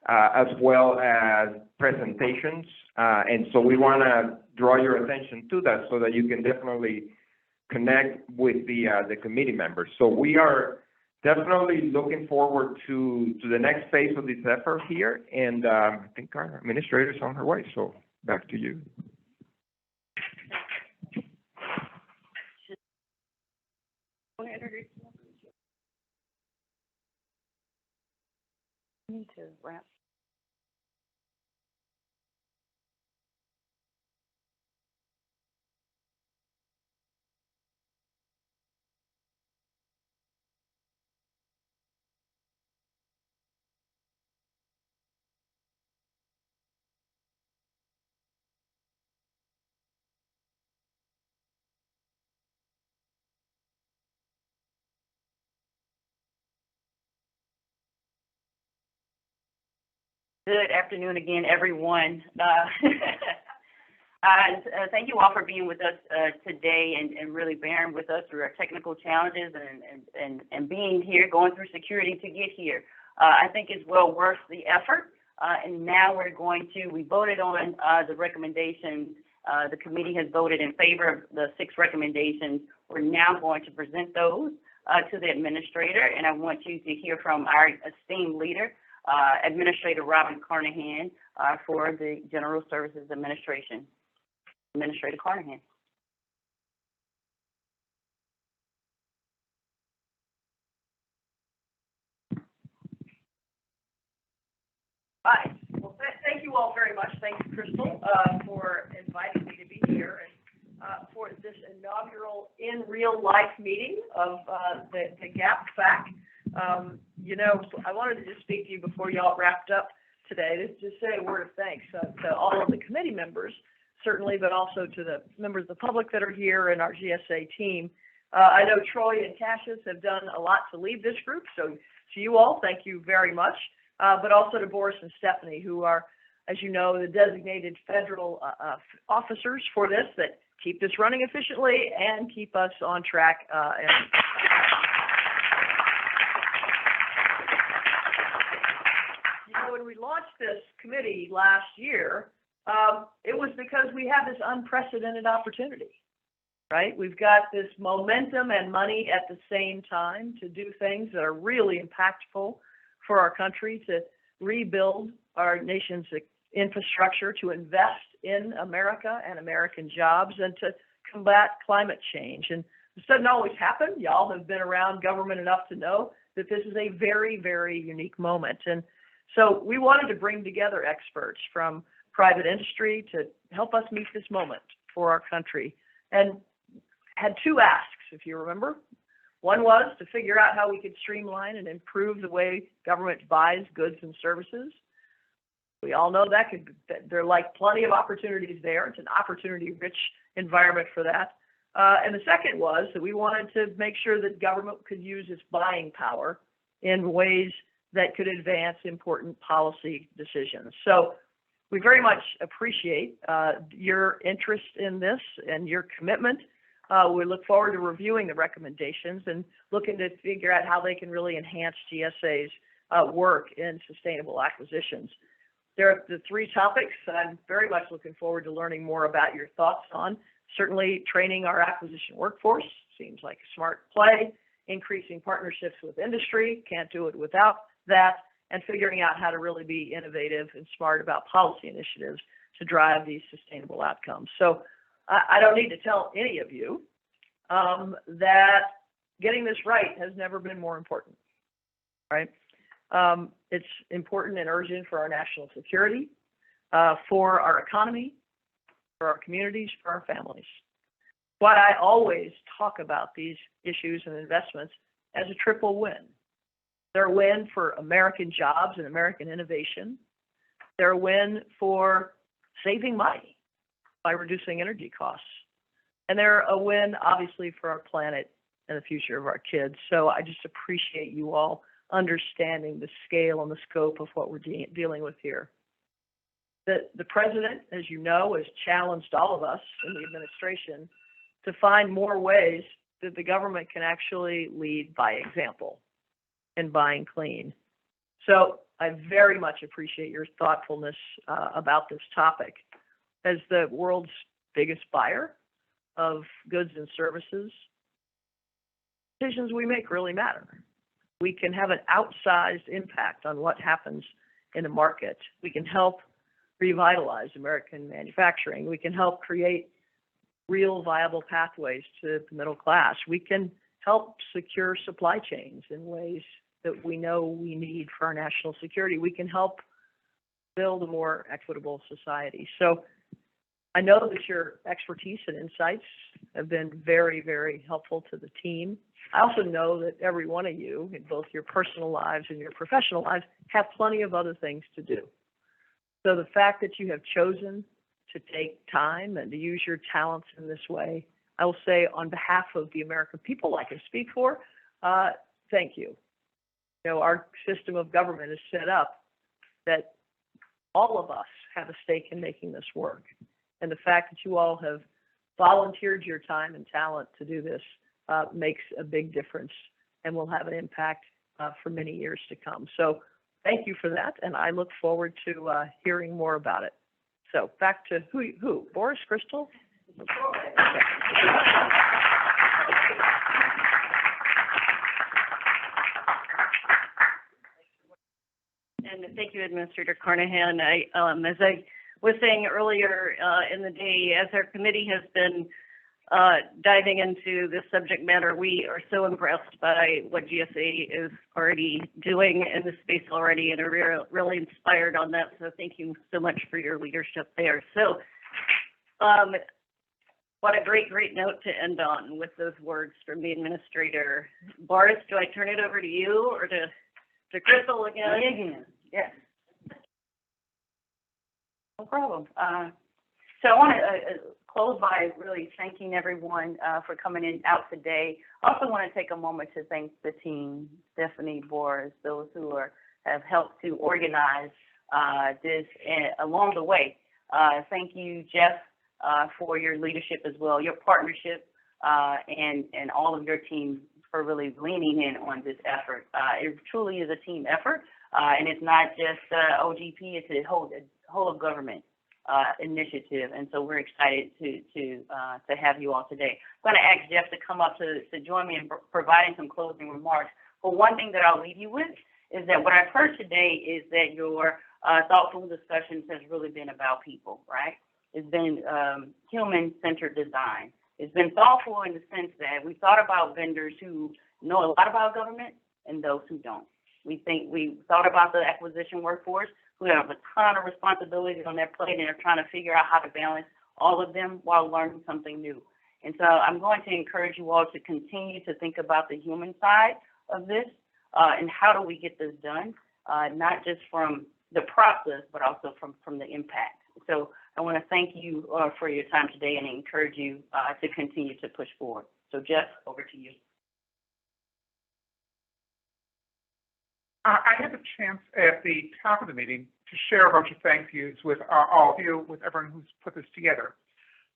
as well as presentations. And so we want to draw your attention to that so that you can definitely connect with the committee members. So we are definitely looking forward to the next phase of this effort here. And I think our administrator is on her way. So back to you. Need to wrap. Good afternoon again, everyone. Thank you all for being with us today and really bearing with us through our technical challenges and being here, going through security to get here. I think it's well worth the effort. And now we voted on the recommendations. The committee has voted in favor of the 6 recommendations. We're now going to present those to the administrator, and I want you to hear from our esteemed leader, Administrator Robin Carnahan, for the General Services Administration. Administrator Carnahan. Hi. Well, thank you all very much. Thank you, Crystal, for inviting me to be here and for this inaugural in real life meeting of the GAP FAC. You know, I wanted to just speak to you before y'all wrapped up today to just say a word of thanks to all of the committee members, certainly, but also to the members of the public that are here and our GSA team. I know Troy and Cassius have done a lot to lead this group, so to you all, thank you very much. But also to Boris and Stephanie, who are, as you know, the designated federal officers for this that keep this running efficiently and keep us on track. You know, when we launched this committee last year, it was because we have this unprecedented opportunity, right? We've got this momentum and money at the same time to do things that are really impactful for our country, to rebuild our nation's infrastructure, to invest in America and American jobs, and to combat climate change. And this doesn't always happen. Y'all have been around government enough to know that this is a very, very unique moment. And so we wanted to bring together experts from private industry to help us meet this moment for our country, and had 2 asks, if you remember. One was to figure out how we could streamline and improve the way government buys goods and services. We all know that there are like plenty of opportunities there. It's an opportunity-rich environment for that. And the second was that we wanted to make sure that government could use its buying power in ways that could advance important policy decisions. So we very much appreciate your interest in this and your commitment. We look forward to reviewing the recommendations and looking to figure out how they can really enhance GSA's work in sustainable acquisitions. There are the 3 topics that I'm very much looking forward to learning more about your thoughts on. Certainly, training our acquisition workforce seems like a smart play. Increasing partnerships with industry, can't do it without that. And figuring out how to really be innovative and smart about policy initiatives to drive these sustainable outcomes. So I don't need to tell any of you that getting this right has never been more important, right? It's important and urgent for our national security, for our economy, for our communities, for our families. Why I always talk about these issues and investments as a triple win. They're a win for American jobs and American innovation. They're a win for saving money by reducing energy costs. And they're a win, obviously, for our planet and the future of our kids. So I just appreciate you all understanding the scale and the scope of what we're dealing with here. The president, as you know, has challenged all of us in the administration to find more ways that the government can actually lead by example in buying clean. So I very much appreciate your thoughtfulness about this topic. As the world's biggest buyer of goods and services, decisions we make really matter. We can have an outsized impact on what happens in the market. We can help revitalize American manufacturing. We can help create real viable pathways to the middle class. We can help secure supply chains in ways that we know we need for our national security. We can help build a more equitable society. So I know that your expertise and insights have been very, very helpful to the team. I also know that every one of you, in both your personal lives and your professional lives, have plenty of other things to do. So the fact that you have chosen to take time and to use your talents in this way, I will say on behalf of the American people I can speak for, thank you. You know, our system of government is set up that all of us have a stake in making this work. And the fact that you all have volunteered your time and talent to do this makes a big difference and will have an impact for many years to come. So thank you for that, and I look forward to hearing more about it. So back to who? Boris, Crystal? Okay. And thank you, Administrator Carnahan. As I was saying earlier in the day, as our committee has been diving into this subject matter, we are so impressed by what GSA is already doing in this space already, and are really inspired on that. So thank you so much for your leadership there. So what a great note to end on with those words from the administrator. Boris, do I turn it over to you or to Crystal again? Yes. No problem. So I want to close by really thanking everyone for coming in out today. I also want to take a moment to thank the team, Stephanie, Boris, those who have helped to organize this along the way. Thank you, Jeff, for your leadership as well, your partnership, and all of your team for really leaning in on this effort. It truly is a team effort, and it's not just OGP, it's a whole of government initiative, and so we're excited to have you all today. I'm going to ask Jeff to come up to join me in providing some closing remarks. But one thing that I'll leave you with is that what I've heard today is that your thoughtful discussions has really been about people, right? It's been human-centered design. It's been thoughtful in the sense that we thought about vendors who know a lot about government and those who don't. We thought about the acquisition workforce who have a ton of responsibilities on their plate and are trying to figure out how to balance all of them while learning something new. And so I'm going to encourage you all to continue to think about the human side of this and how do we get this done, not just from the process, but also from the impact. So I want to thank you for your time today and encourage you to continue to push forward. So Jeff, over to you. I had a chance at the top of the meeting to share a bunch of thank yous with all of you, with everyone who's put this together.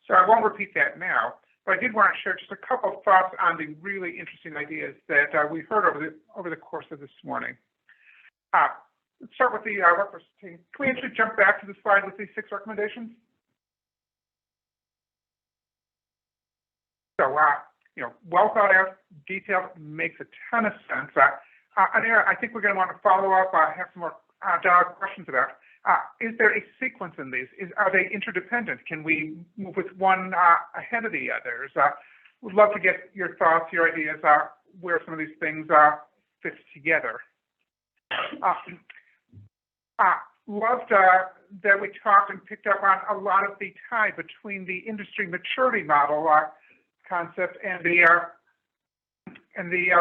So I won't repeat that now, but I did want to share just a couple of thoughts on the really interesting ideas that we heard over the course of this morning. Let's start with the workforce team. Can we actually jump back to the slide with these 6 recommendations? So, well thought out, detailed, makes a ton of sense. I think we're going to want to follow up, have some more dialogue questions about. Is there a sequence in these? Are they interdependent? Can we move with one ahead of the others? Would love to get your thoughts, your ideas, where some of these things fit together. Loved that we talked and picked up on a lot of the tie between the industry maturity model concept and the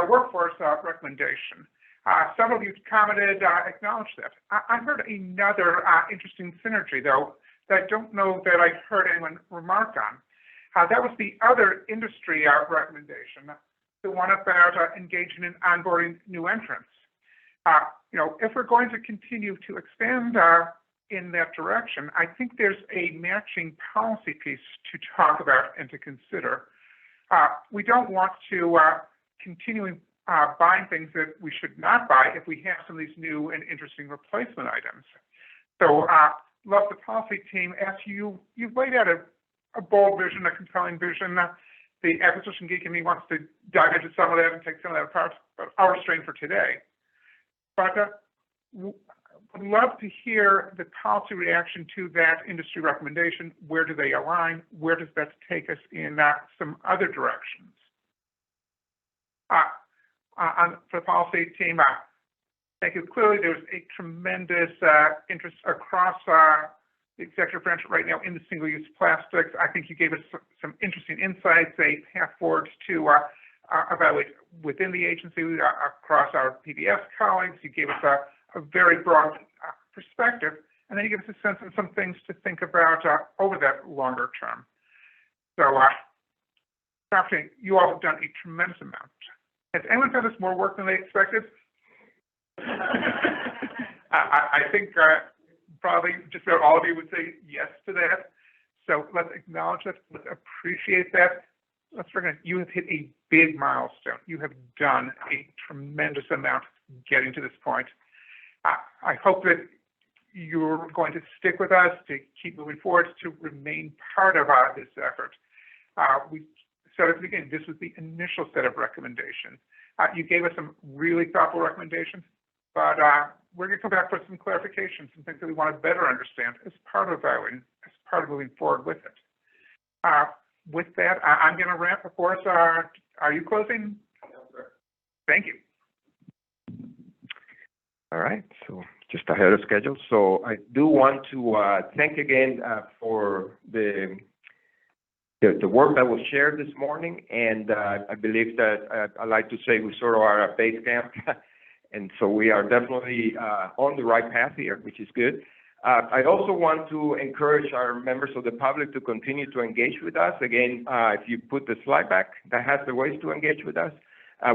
workforce recommendation. Some of you commented, acknowledged that. I heard another interesting synergy, though, that I don't know that I've heard anyone remark on. That was the other industry recommendation, the one about engaging in onboarding new entrants. If we're going to continue to expand in that direction, I think there's a matching policy piece to talk about and to consider. We don't want to continue buying things that we should not buy if we have some of these new and interesting replacement items. So love the policy team. As you've laid out a bold vision, a compelling vision. The acquisition geek in me wants to dive into some of that and take some of that apart, but I'll restrain for today. But would love to hear the policy reaction to that industry recommendation. Where do they align? Where does that take us in some other directions? For the policy team, thank you. Clearly, there's a tremendous interest across the executive branch right now in the single-use plastics. I think you gave us some interesting insights, a path forward to evaluate within the agency across our PBS colleagues. You gave us a very broad perspective, and then you gave us a sense of some things to think about over that longer term. So, you all have done a tremendous amount. Has anyone found this more work than they expected? I think probably just about all of you would say yes to that. So let's acknowledge that, let's appreciate that. Let's recognize you have hit a big milestone. You have done a tremendous amount getting to this point. I hope that you're going to stick with us, to keep moving forward, to remain part of this effort. We said at the beginning, this was the initial set of recommendations. You gave us some really thoughtful recommendations, but we're going to come back for some clarifications, some things that we want to better understand as part of moving forward with it. With that, I'm going to wrap. Of course, are you closing? Thank you. All right, so just ahead of schedule. So I do want to thank again for the work that was shared this morning, and I believe that I like to say we sort of are a base camp, and so we are definitely on the right path here, which is good. I also want to encourage our members of the public to continue to engage with us. Again, if you put the slide back, that has the ways to engage with us.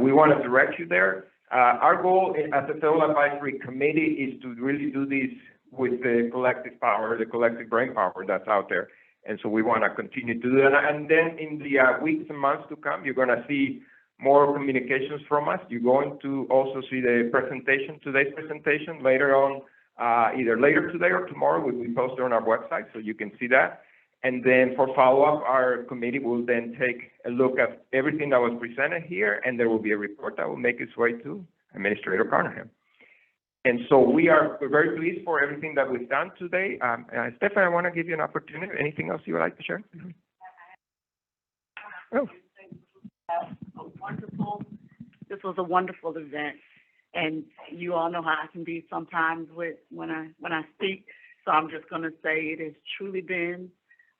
We want to direct you there. Our goal as a Federal Advisory Committee is to really do this with the collective power, the collective brain power that's out there. And so we want to continue to do that. And then in the weeks and months to come, you're going to see more communications from us. You're going to also see the presentation, today's presentation later on, either later today or tomorrow will be posted on our website, so you can see that. And then for follow-up, our committee will then take a look at everything that was presented here, and there will be a report that will make its way to Administrator Carnahan. And so we're very pleased for everything that we've done today. Stephanie, I want to give you an opportunity. Anything else you would like to share? Mm-hmm. Oh. This was a wonderful event, and you all know how I can be sometimes when I speak. So I'm just going to say it has truly been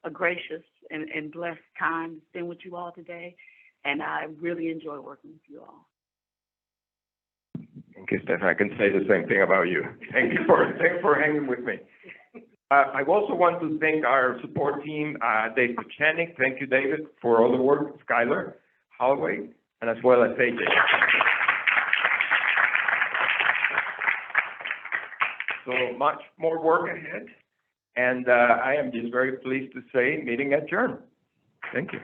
a gracious and blessed time to spend with you all today, and I really enjoy working with you all. Thank you, Stephanie. I can say the same thing about you. Thank you for hanging with me. I also want to thank our support team, Dave Puchanik. Thank you, David, for all the work. Skylar, Holloway, and as well as AJ. So much more work ahead, and I am just very pleased to say meeting adjourned. Thank you.